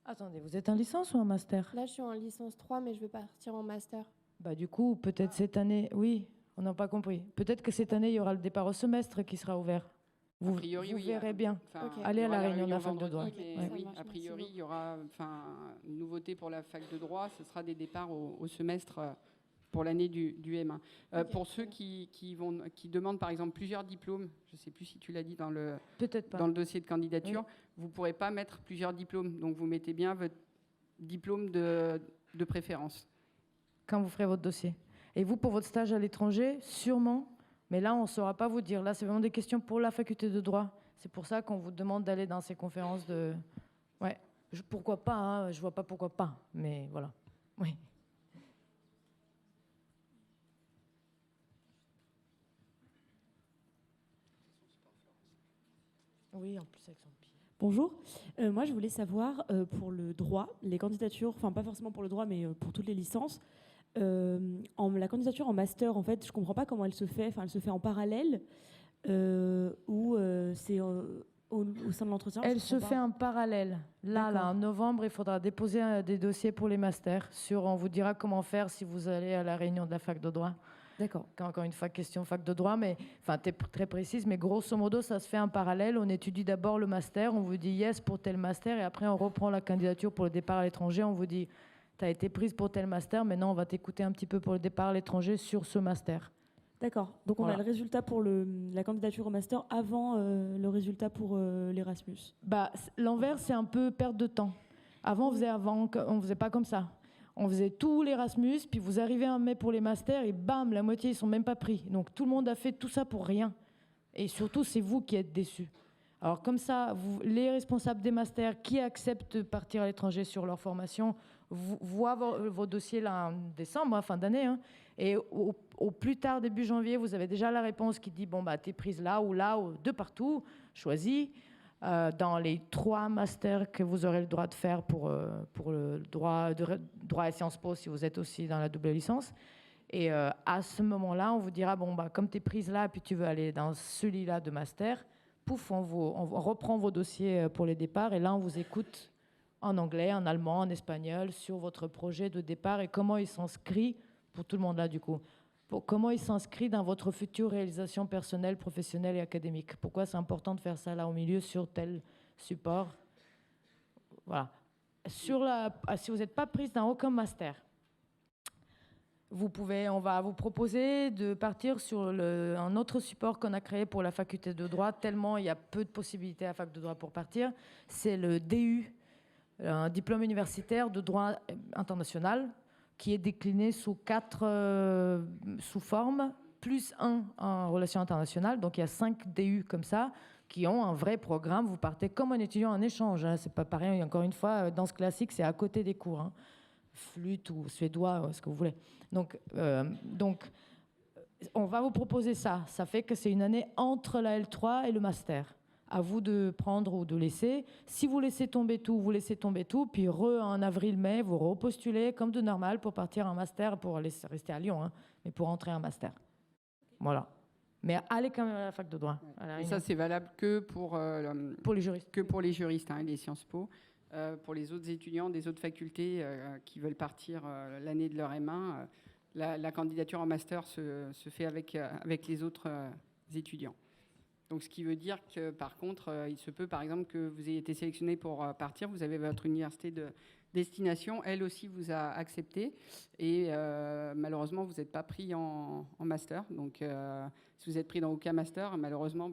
Attendez, vous êtes en licence ou en master? Là, je suis en licence 3, mais je veux partir en master. Bah, du coup, peut-être cette année, oui, on n'a pas compris. Peut-être que cette année, il y aura le départ au semestre qui sera ouvert. Vous, priori, vous oui, verrez bien. Okay. Allez à la réunion de la fac de droit. Oui, a priori, il y aura une nouveauté pour la fac de droit. Ce sera des départs au semestre pour l'année du M1. Okay. Pour ceux qui demandent, par exemple, plusieurs diplômes, je ne sais plus si tu l'as dit dans le dossier de candidature, vous ne pourrez pas mettre plusieurs diplômes. Donc, vous mettez bien votre diplôme de préférence. Quand vous ferez votre dossier. Et vous, pour votre stage à l'étranger, sûrement, mais là, on ne saura pas vous dire. Là, c'est vraiment des questions pour la faculté de droit. C'est pour ça qu'on vous demande d'aller dans ces conférences de... Ouais, pourquoi pas, hein, je ne vois pas pourquoi pas, mais voilà. Oui. Oui, en plus avec son pied. Bonjour, moi je voulais savoir pour le droit, les candidatures, enfin pas forcément pour le droit, mais pour toutes les licences, la candidature en master, en fait, je ne comprends pas comment elle se fait. Enfin, elle se fait en parallèle ou c'est au sein de l'entretien? Elle se fait en parallèle. Là, en novembre, il faudra déposer des dossiers pour les masters. On vous dira comment faire si vous allez à la réunion de la fac de droit. D'accord. Encore une fois, question fac de droit, mais enfin, tu es très précise, mais grosso modo, ça se fait en parallèle. On étudie d'abord le master, on vous dit yes pour tel master, et après, on reprend la candidature pour le départ à l'étranger. On vous dit, tu as été prise pour tel master, maintenant, on va t'écouter un petit peu pour le départ à l'étranger sur ce master. D'accord. Donc, on a le résultat pour la candidature au master avant le résultat pour l'Erasmus. Bah, l'envers, c'est un peu perte de temps. Avant, on faisait pas comme ça. On faisait tout l'Erasmus, puis vous arrivez en mai pour les masters, et bam, la moitié, ils sont même pas pris. Donc, tout le monde a fait tout ça pour rien. Et surtout, c'est vous qui êtes déçus. Alors, comme ça, les responsables des masters qui acceptent de partir à l'étranger sur leur formation voient vos dossiers là en décembre, fin d'année, hein, et au plus tard, début janvier, vous avez déjà la réponse qui dit, bon, bah, t'es prise là, ou de partout, choisis. Dans les 3 masters que vous aurez le droit de faire pour le droit et Sciences Po, si vous êtes aussi dans la double licence. Et à ce moment-là, on vous dira, bon, bah, comme tu es prise là, puis tu veux aller dans celui-là de master, pouf, on reprend vos dossiers pour les départs, et là, on vous écoute en anglais, en allemand, en espagnol, sur votre projet de départ et comment il s'inscrit, pour tout le monde là, du coup, comment il s'inscrit dans votre future réalisation personnelle, professionnelle et académique. Pourquoi c'est important de faire ça là au milieu sur tel support. Voilà. Si vous n'êtes pas prise dans aucun master, on va vous proposer de partir sur un autre support qu'on a créé pour la faculté de droit, tellement il y a peu de possibilités à la fac de droit pour partir. C'est le DU, un diplôme universitaire de droit international, qui est décliné sous 4 sous-formes, plus 1 en relations internationales. Donc, il y a 5 DU comme ça, qui ont un vrai programme. Vous partez comme un étudiant en échange. Hein. C'est pas pareil, encore une fois, danse classique, c'est à côté des cours. Hein. Flûte ou suédois, ce que vous voulez. Donc, on va vous proposer ça. Ça fait que c'est une année entre la L3 et le master. À vous de prendre ou de laisser. Si vous laissez tomber tout, vous laissez tomber tout. Puis en avril-mai, vous repostulez comme de normal pour partir en master, pour rester à Lyon, hein, mais pour entrer en master. Voilà. Mais allez quand même à la fac de droit. Et ça, c'est valable que pour les juristes. Que pour les juristes, hein, les Sciences Po. Pour les autres étudiants des autres facultés qui veulent partir l'année de leur M1, la candidature en master se fait avec les autres étudiants. Donc, ce qui veut dire que, par contre, il se peut, par exemple, que vous ayez été sélectionné pour partir, vous avez votre université de destination, elle aussi vous a accepté, et malheureusement, vous n'êtes pas pris en master. Donc, si vous êtes pris dans aucun master, malheureusement,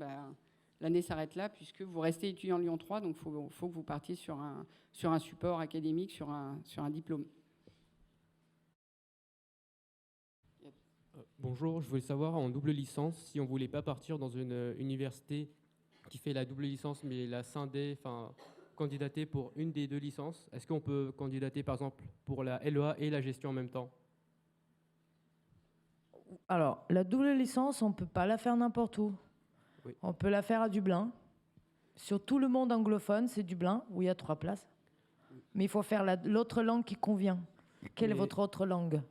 l'année s'arrête là, puisque vous restez étudiant Lyon 3, donc il faut que vous partiez sur un support académique, sur un diplôme. Bonjour, je voulais savoir en double licence, si on voulait pas partir dans une université qui fait la double licence mais la scindée, enfin candidater pour une des deux licences, est-ce qu'on peut candidater par exemple pour la LEA et la gestion en même temps? Alors, la double licence, on ne peut pas la faire n'importe où. Oui. On peut la faire à Dublin. Sur tout le monde anglophone, c'est Dublin, où il y a 3 places. Mais il faut faire l'autre langue qui convient. Quelle est votre autre langue?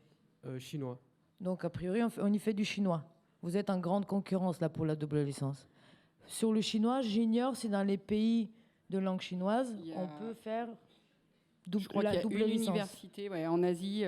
Chinois. Donc, a priori, on y fait du chinois. Vous êtes en grande concurrence là pour la double licence. Sur le chinois, j'ignore si dans les pays de langue chinoise, on peut faire Je crois la qu'il y a double une licence. université en Asie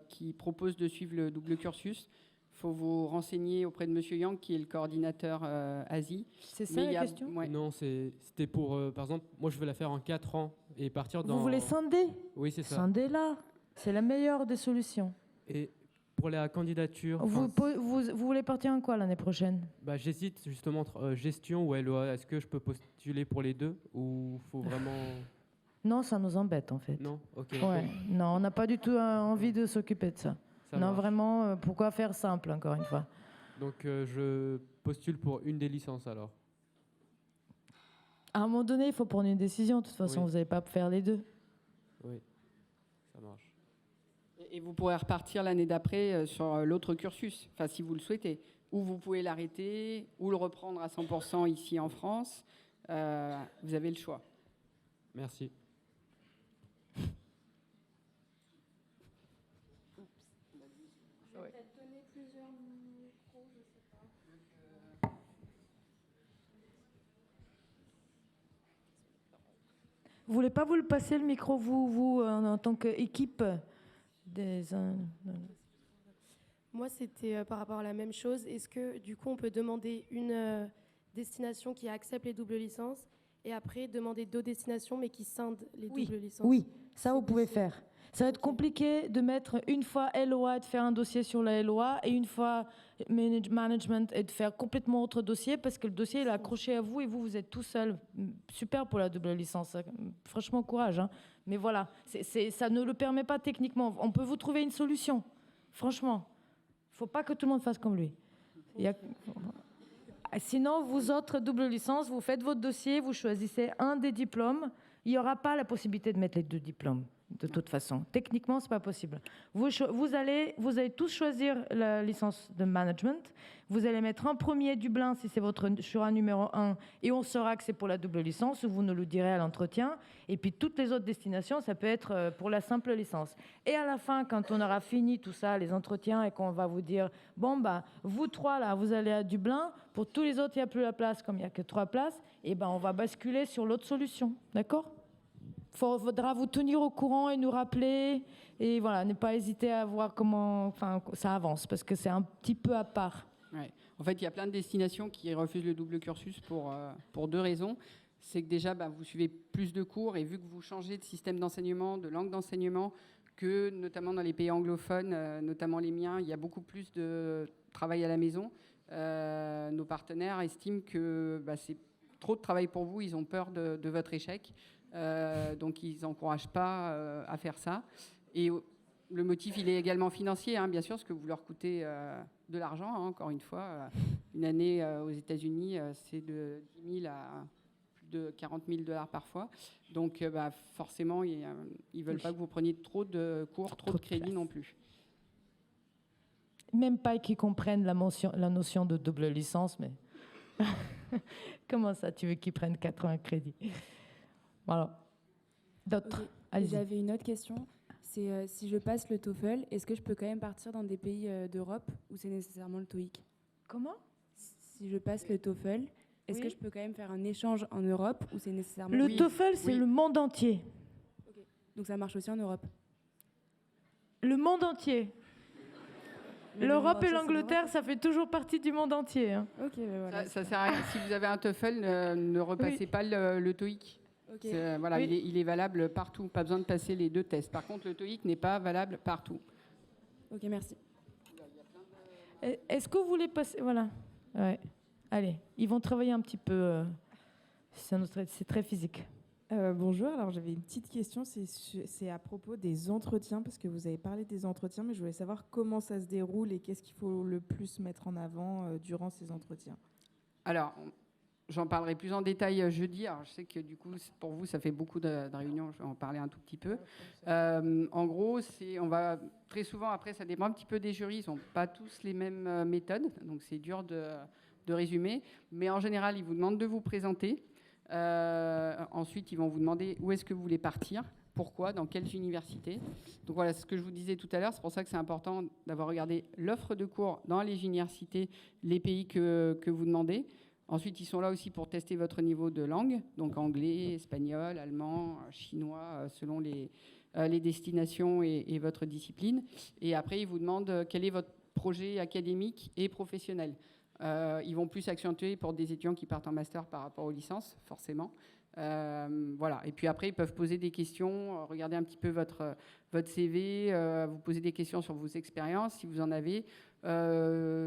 qui propose de suivre le double cursus. Il faut vous renseigner auprès de M. Yang, qui est le coordinateur Asie. C'est ça la question? Ouais. Non, c'était pour, par exemple, moi je veux la faire en 4 ans et partir dans... Vous voulez scinder? Oui, c'est ça. Scindez là. C'est la meilleure des solutions. Et pour la candidature... Vous voulez partir en quoi l'année prochaine? Bah, j'hésite justement entre gestion ou LEA. Est-ce que je peux postuler pour les deux ou faut vraiment... Non, ça nous embête en fait. Non, ok. Ouais. Non, on n'a pas du tout envie de s'occuper de ça. Ça Non, marche. vraiment, pourquoi faire simple, encore une fois? Donc je postule pour une des licences alors. À un moment donné, il faut prendre une décision. De toute façon, Oui. vous n'allez pas faire les deux. Oui, ça marche. Et vous pourrez repartir l'année d'après sur l'autre cursus, enfin si vous le souhaitez. Ou vous pouvez l'arrêter, ou le reprendre à 100% ici en France. Vous avez le choix. Merci. Vous voulez pas vous le passer le micro, vous en tant qu'équipe des... Moi, c'était par rapport à la même chose. Est-ce que, du coup, on peut demander une destination qui accepte les doubles licences et après demander d'autres destinations mais qui scindent les doubles licences? Oui, ça vous pouvez faire. Ça va être compliqué de mettre une fois LOA et de faire un dossier sur la LOA et une fois management et de faire complètement autre dossier parce que le dossier il est accroché à vous et vous êtes tout seul. Super pour la double licence. Franchement, courage. Hein. Mais voilà, ça ne le permet pas techniquement. On peut vous trouver une solution. Franchement, il ne faut pas que tout le monde fasse comme lui. Sinon, vous autres double licence, vous faites votre dossier, vous choisissez un des diplômes. Il n'y aura pas la possibilité de mettre les 2 diplômes. De toute façon, techniquement, c'est pas possible. Vous allez tous choisir la licence de management. Vous allez mettre en premier Dublin si c'est votre choix numéro 1 et on saura que c'est pour la double licence. Vous nous le direz à l'entretien. Et puis toutes les autres destinations, ça peut être pour la simple licence. Et à la fin, quand on aura fini tout ça, les entretiens, et qu'on va vous dire bon bah vous 3 là, vous allez à Dublin. Pour tous les autres, il n'y a plus la place, comme il n'y a que 3 places. Et ben on va basculer sur l'autre solution, d'accord? Faudra vous tenir au courant et nous rappeler. Et voilà, ne pas hésiter à voir comment ça avance, parce que c'est un petit peu à part. Ouais. En fait, il y a plein de destinations qui refusent le double cursus pour 2 raisons. C'est que déjà, vous suivez plus de cours, et vu que vous changez de système d'enseignement, de langue d'enseignement, que notamment dans les pays anglophones, notamment les miens, il y a beaucoup plus de travail à la maison. Nos partenaires estiment que c'est trop de travail pour vous, ils ont peur de votre échec. Donc ils n'encouragent pas à faire ça. Et le motif, il est également financier, bien sûr, parce que vous leur coûtez de l'argent, encore une fois. Une année aux États-Unis, c'est de 10 000 à plus de 40 000 $ parfois. Donc forcément, ils ne veulent pas que vous preniez trop de cours, trop de crédits non plus. Même pas qu'ils comprennent la notion de double licence, mais comment ça, tu veux qu'ils prennent 80 crédits? Voilà. D'autres? Okay. Allez-y. J'avais une autre question. C'est si je passe le TOEFL, est-ce que je peux quand même partir dans des pays d'Europe ou c'est nécessairement le TOEIC? Comment? Si je passe le TOEFL, est-ce que je peux quand même faire un échange en Europe ou c'est nécessairement... Le TOEFL, c'est le monde entier. Okay. Donc ça marche aussi en Europe? Le monde entier. L'Europe et l'Angleterre, ça fait toujours partie du monde entier. Hein. Okay, voilà. Ça sert à rien. Si vous avez un TOEFL, ne repassez pas le TOEIC. Okay. Voilà, il est valable partout. Pas besoin de passer les 2 tests. Par contre, le TOEIC n'est pas valable partout. Ok, merci. Est-ce que vous voulez passer... Voilà. Ouais. Allez, ils vont travailler un petit peu. C'est très physique. Bonjour, alors j'avais une petite question, c'est à propos des entretiens, parce que vous avez parlé des entretiens, mais je voulais savoir comment ça se déroule et qu'est-ce qu'il faut le plus mettre en avant durant ces entretiens. Alors, j'en parlerai plus en détail jeudi. Alors, je sais que du coup, pour vous, ça fait beaucoup de réunions, je vais en parler un tout petit peu. En gros, on va très souvent, après, ça dépend un petit peu des jurys, ils n'ont pas tous les mêmes méthodes, donc c'est dur de résumer, mais en général, ils vous demandent de vous présenter. Ensuite, ils vont vous demander où est-ce que vous voulez partir, pourquoi, dans quelles universités. Donc voilà, ce que je vous disais tout à l'heure, c'est pour ça que c'est important d'avoir regardé l'offre de cours dans les universités, les pays que vous demandez. Ensuite, ils sont là aussi pour tester votre niveau de langue, donc anglais, espagnol, allemand, chinois, selon les destinations et votre discipline. Et après, ils vous demandent quel est votre projet académique et professionnel. Ils vont plus accentuer pour des étudiants qui partent en master par rapport aux licences, forcément. Voilà. Et puis après, ils peuvent poser des questions, regarder un petit peu votre CV, vous poser des questions sur vos expériences, si vous en avez,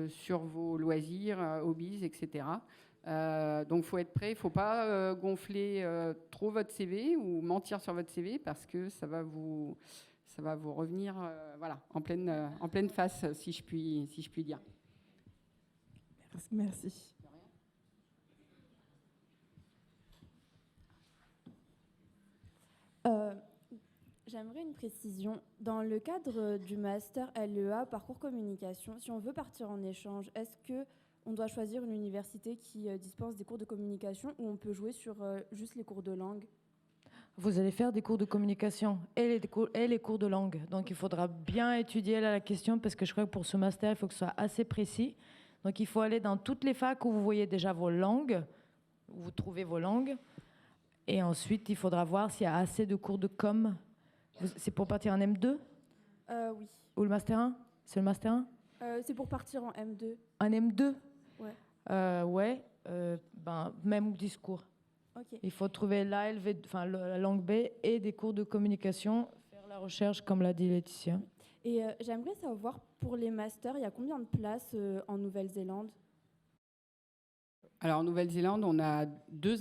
sur vos loisirs, hobbies, etc. Donc, il faut être prêt. Il ne faut pas gonfler trop votre CV ou mentir sur votre CV parce que ça va vous revenir voilà, en pleine face, si je puis dire. Merci. J'aimerais une précision. Dans le cadre du master LEA, parcours communication, si on veut partir en échange, est-ce qu'on doit choisir une université qui dispense des cours de communication ou on peut jouer sur juste les cours de langue ? Vous allez faire des cours de communication et les cours de langue. Donc, il faudra bien étudier la question parce que je crois que pour ce master, il faut que ce soit assez précis. Donc, il faut aller dans toutes les facs où vous voyez déjà vos langues, où vous trouvez vos langues. Et ensuite, il faudra voir s'il y a assez de cours de com. C'est pour partir en M2 ? Oui. Ou le Master 1 ? C'est le Master 1 ? C'est pour partir en M2. En M2 ? Ouais. Ouais. Même discours. Okay. Il faut trouver la langue B et des cours de communication, faire la recherche, comme l'a dit Laetitia. Et j'aimerais savoir, pour les masters, il y a combien de places en Nouvelle-Zélande ? Alors, en Nouvelle-Zélande, on a deux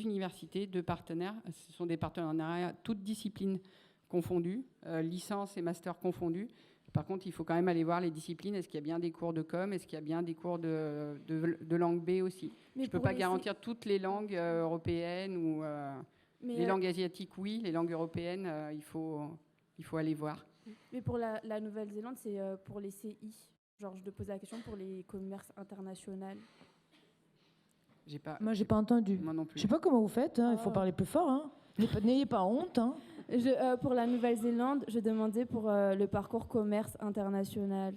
universités, 2 partenaires. Ce sont des partenariats toutes disciplines confondues, licence et master confondus. Par contre, il faut quand même aller voir les disciplines. Est-ce qu'il y a bien des cours de com ? Est-ce qu'il y a bien des cours de langue B aussi ? Mais je ne peux pas garantir toutes les langues européennes ou les langues asiatiques, oui. Les langues européennes, il faut aller voir. Mais pour la Nouvelle-Zélande, c'est pour les CI. Genre, je te pose la question pour les commerces internationaux. Moi, j'ai pas entendu. Moi non plus. Je sais pas comment vous faites. Il faut parler plus fort. Hein. N'ayez pas honte. Hein. Pour la Nouvelle-Zélande, je demandais pour le parcours commerce international.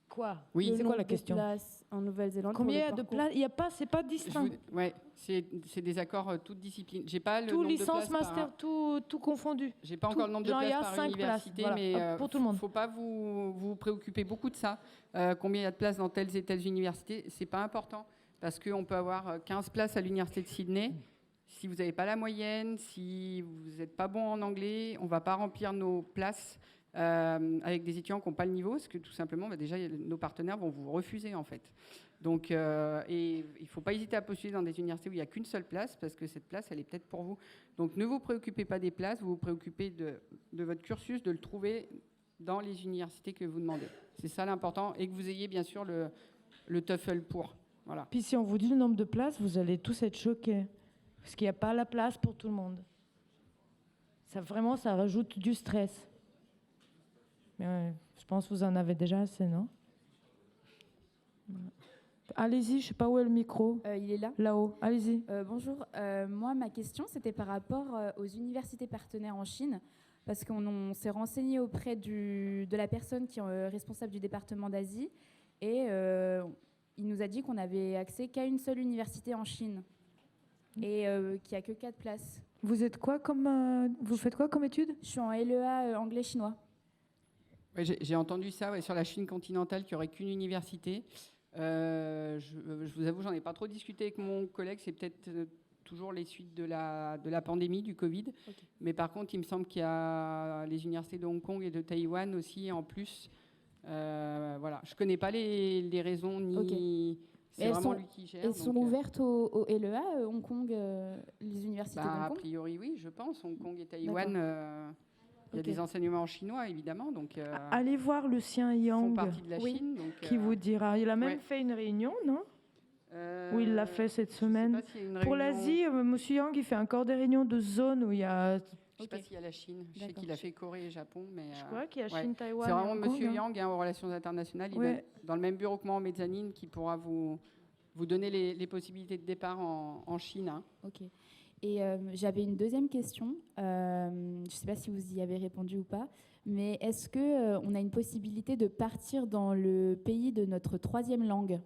Quoi ? Oui, c'est quoi la question ? Places en Nouvelle-Zélande. Combien de places ? Il y a pas, c'est pas distinct. Ouais, c'est des accords toutes disciplines. J'ai pas le tout nombre licence, de places master, tout confondu. J'ai pas encore le nombre de places par université, voilà, mais pour tout le monde. Faut pas vous préoccuper beaucoup de ça. Combien il y a de places dans telles et telles universités, c'est pas important parce qu'on peut avoir 15 places à l'université de Sydney. Si vous n'avez pas la moyenne, si vous n'êtes pas bon en anglais, on ne va pas remplir nos places avec des étudiants qui n'ont pas le niveau, parce que tout simplement, déjà, nos partenaires vont vous refuser, en fait. Donc, et il ne faut pas hésiter à postuler dans des universités où il n'y a qu'une seule place, parce que cette place, elle est peut-être pour vous. Donc, ne vous préoccupez pas des places, vous vous préoccupez de votre cursus, de le trouver dans les universités que vous demandez. C'est ça l'important, et que vous ayez, bien sûr, le TOEFL pour. Voilà. Puis si on vous dit le nombre de places, vous allez tous être choqués. Parce qu'il n'y a pas la place pour tout le monde. Ça rajoute du stress. Mais je pense que vous en avez déjà assez, non ? Allez-y, je ne sais pas où est le micro. Il est là. Là-haut, allez-y. Bonjour. Moi, ma question, c'était par rapport aux universités partenaires en Chine. Parce qu'on s'est renseigné auprès de la personne qui est responsable du département d'Asie. Et il nous a dit qu'on n'avait accès qu'à une seule université en Chine. Et qu'il n'y a que 4 places. Vous êtes quoi vous faites quoi comme étude ? Je suis en LEA anglais-chinois. Ouais, j'ai entendu ça sur la Chine continentale, qu'il n'y aurait qu'une université. Je vous avoue, j'en ai pas trop discuté avec mon collègue. C'est peut-être toujours les suites de la pandémie, du Covid. Okay. Mais par contre, il me semble qu'il y a les universités de Hong Kong et de Taïwan aussi en plus. Voilà. Je ne connais pas les raisons ni... Okay. c'est vraiment lui qui gère. Elles sont ouvertes au LEA, Hong Kong, les universités de Hong A Kong? priori, oui, je pense. Hong Kong et Taïwan, il y a des enseignements en chinois, évidemment. Donc, allez voir Lucien Yang, font partie de la Chine. Donc, qui vous dira. Il a même fait une réunion, non? Oui, il l'a fait cette semaine. Pour l'Asie, M. Yang, il fait encore des réunions de zones où il y a... Je ne sais pas s'il y a la Chine. Je sais qu'il a fait Corée et Japon. Mais, je crois qu'il y a Chine, Taïwan. C'est vraiment et Hong Kong, M. Yang, aux relations internationales. Il est dans le même bureau que moi en mezzanine, qui pourra vous donner les possibilités de départ en Chine. Ok. Et j'avais une deuxième question. Je ne sais pas si vous y avez répondu ou pas. Mais est-ce qu'on a une possibilité de partir dans le pays de notre troisième langue?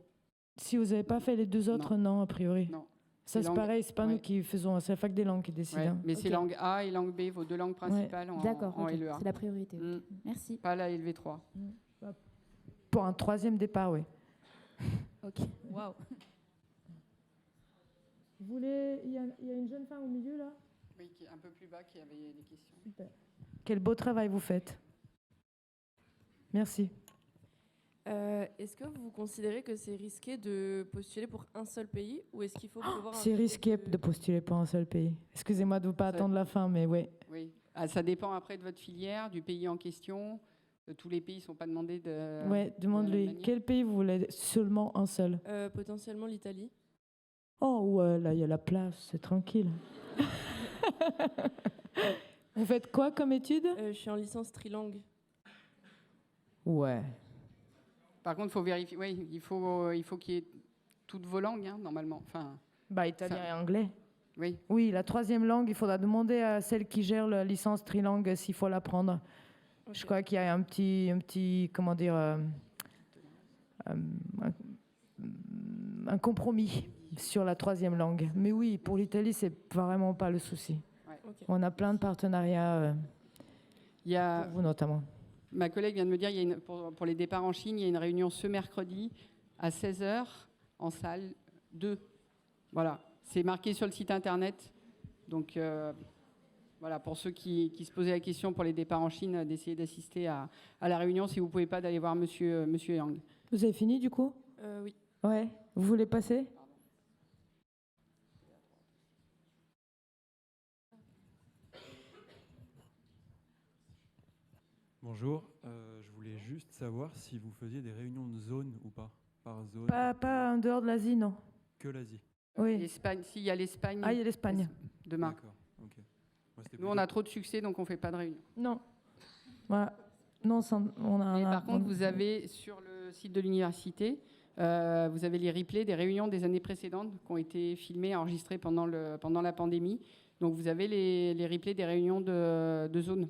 Si vous n'avez pas fait les deux autres, non, a priori. Non. Ça, c'est pareil, c'est pas nous qui faisons, c'est la fac des langues qui décide. Ouais, mais c'est langue A et langue B, vos deux langues principales en LEA. C'est la priorité. Merci. Pas la LV3. Pour un troisième départ, oui. Ok. Waouh. Vous voulez... Il y a une jeune femme au milieu, là? Oui, qui est un peu plus bas, qui avait des questions. Super. Quel beau travail vous faites. Merci. Est-ce que vous considérez que c'est risqué de postuler pour un seul pays ou est-ce qu'il faut prévoir C'est risqué de postuler pour un seul pays. Excusez-moi de ne vous pas attendre la fin, mais oui. Oui. Ça dépend après de votre filière, du pays en question. Tous les pays ne sont pas demandés de... Oui, demande-lui. Quel pays vous voulez? Seulement un seul? Potentiellement l'Italie. Oh, ouais, là, il y a la place, c'est tranquille. Vous faites quoi comme étude? Je suis en licence trilingue. Ouais. Par contre, il faut vérifier. Oui, il faut qu'il y ait toutes vos langues, normalement. Enfin, italien et anglais. Oui. Oui, la troisième langue, il faudra demander à celle qui gère la licence trilingue s'il faut l'apprendre. Okay. Je crois qu'il y a un petit comment dire, un compromis sur la troisième langue. Mais oui, pour l'Italie, c'est vraiment pas le souci. Ouais. Okay. On a plein de partenariats pour vous notamment. Ma collègue vient de me dire, pour les départs en Chine, il y a une réunion ce mercredi à 16h en salle 2. Voilà, c'est marqué sur le site internet. Donc voilà, pour ceux qui se posaient la question pour les départs en Chine, d'essayer d'assister à la réunion. Si vous ne pouvez pas, d'aller voir monsieur Yang. Vous avez fini du coup? Oui. Ouais. Vous voulez passer? Bonjour, je voulais juste savoir si vous faisiez des réunions de zone ou pas, par zone. Pas en dehors de l'Asie, non. Que l'Asie. Oui. L'Espagne, s'il y a l'Espagne. Ah, il y a l'Espagne. Demain. D'accord. Okay. Nous, on a trop de succès, donc on ne fait pas de réunion. Non. Voilà. Non, on a. Par contre, vous avez sur le site de l'université, vous avez les replays des réunions des années précédentes qui ont été filmées, enregistrées pendant la pandémie. Donc, vous avez les replays des réunions de zone.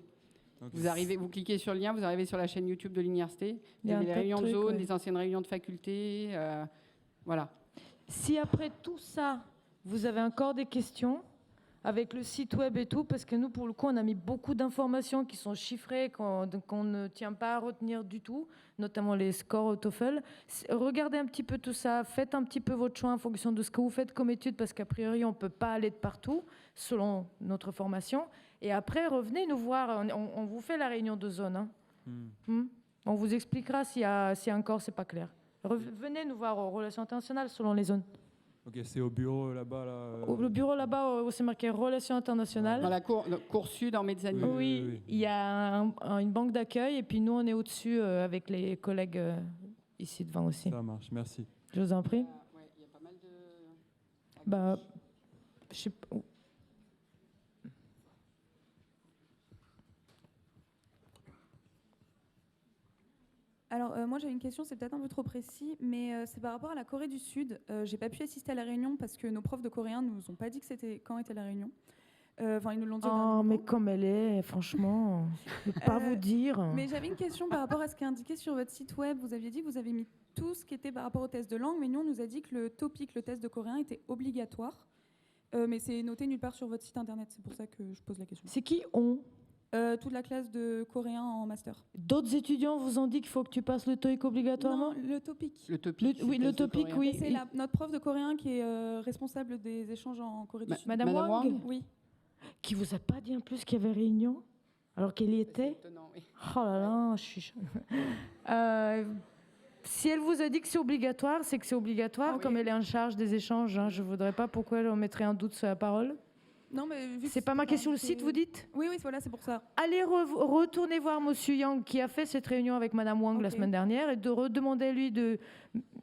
Okay. Vous cliquez sur le lien, vous arrivez sur la chaîne YouTube de l'université. Il y a des réunions de zone, des anciennes réunions de faculté. Voilà. Si après tout ça, vous avez encore des questions avec le site web et tout, parce que nous, pour le coup, on a mis beaucoup d'informations qui sont chiffrées, qu'on ne tient pas à retenir du tout, notamment les scores au TOEFL. Regardez un petit peu tout ça, faites un petit peu votre choix en fonction de ce que vous faites comme étude, parce qu'a priori, on ne peut pas aller de partout, selon notre formation. Et après, revenez nous voir, on vous fait la réunion de zone. Hein. On vous expliquera si encore c'est pas clair. Venez nous voir aux relations internationales selon les zones. Ok, c'est au bureau là-bas. Le bureau là-bas, c'est marqué relations internationales. Dans la cour sud en mezzanine. Oui, il y a une banque d'accueil et puis nous on est au-dessus avec les collègues ici devant aussi. Ça marche, merci. Je vous en prie. Ouais, il y a pas mal de... Je sais pas. Alors, moi, j'avais une question, c'est peut-être un peu trop précis, mais c'est par rapport à la Corée du Sud. J'ai pas pu assister à la réunion parce que nos profs de coréen nous ont pas dit quand était la réunion. Enfin, ils nous l'ont dit. Oh, mais comme elle est, franchement, je ne peux pas vous dire. Mais j'avais une question par rapport à ce qui est indiqué sur votre site web. Vous aviez dit que vous avez mis tout ce qui était par rapport au test de langue, mais nous, on nous a dit que le TOPIK, le test de coréen, était obligatoire. Mais c'est noté nulle part sur votre site internet. C'est pour ça que je pose la question. C'est qui on toute la classe de coréen en master. D'autres étudiants vous ont dit qu'il faut que tu passes le TOEIC obligatoirement? Non, le TOPIK. Le TOPIK, oui, le TOPIK, oui. C'est notre prof de coréen qui est responsable des échanges en Corée du Sud. Madame Wang? Oui. Qui vous a pas dit en plus qu'il y avait réunion alors qu'elle y était? Étonnant, oui. Oh là là, je suis... Si elle vous a dit que c'est obligatoire, c'est que c'est obligatoire, comme elle est en charge des échanges. Hein. Je ne voudrais pas pourquoi elle mettrait un doute sur la parole. Non, mais vu que c'est pas marqué sur le site, vous dites? Oui, voilà, c'est pour ça. Allez retourner voir Monsieur Yang qui a fait cette réunion avec Madame Wang la semaine dernière et de redemander lui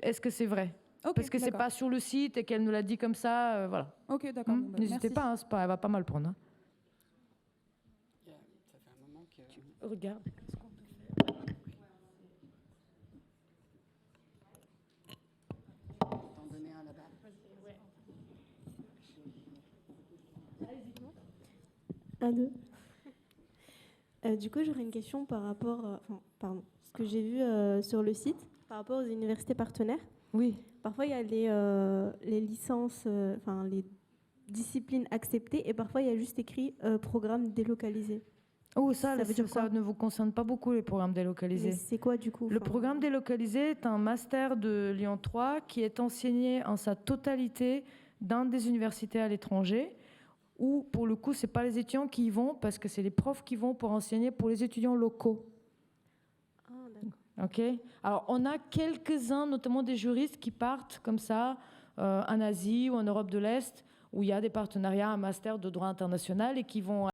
est-ce que c'est vrai? Parce que c'est pas sur le site et qu'elle nous l'a dit comme ça, voilà. Ok, d'accord. N'hésitez pas, hein, elle va pas mal prendre. Hein. Ça fait un moment que... Regarde. T'en donner un là-bas. Un, deux. Du coup, j'aurais une question par rapport, ce que j'ai vu sur le site, par rapport aux universités partenaires. Oui. Parfois, il y a les licences, les disciplines acceptées, et parfois, il y a juste écrit programme délocalisé. Oh, ça ne vous concerne pas beaucoup, les programmes délocalisés. Mais c'est quoi, du coup? Le programme délocalisé est un master de Lyon 3 qui est enseigné en sa totalité dans des universités à l'étranger, où, pour le coup, ce n'est pas les étudiants qui y vont, parce que c'est les profs qui vont pour enseigner pour les étudiants locaux. Ah, d'accord. Ok. Alors, on a quelques-uns, notamment des juristes, qui partent comme ça en Asie ou en Europe de l'Est, où il y a des partenariats, un master de droit international, et qui vont...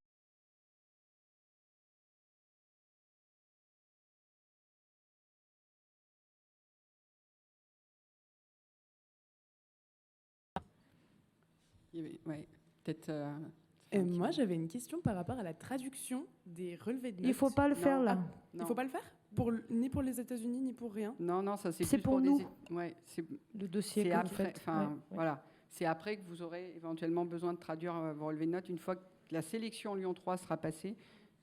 Ouais, peut-être... moi, j'avais une question par rapport à la traduction des relevés de notes. Il ne faut pas le faire, là. Il ne faut pas le faire ni pour les États-Unis, ni pour rien. Non, ça c'est plus pour nous. C'est le dossier que vous après, faites. Voilà. C'est après que vous aurez éventuellement besoin de traduire vos relevés de notes une fois que la sélection Lyon 3 sera passée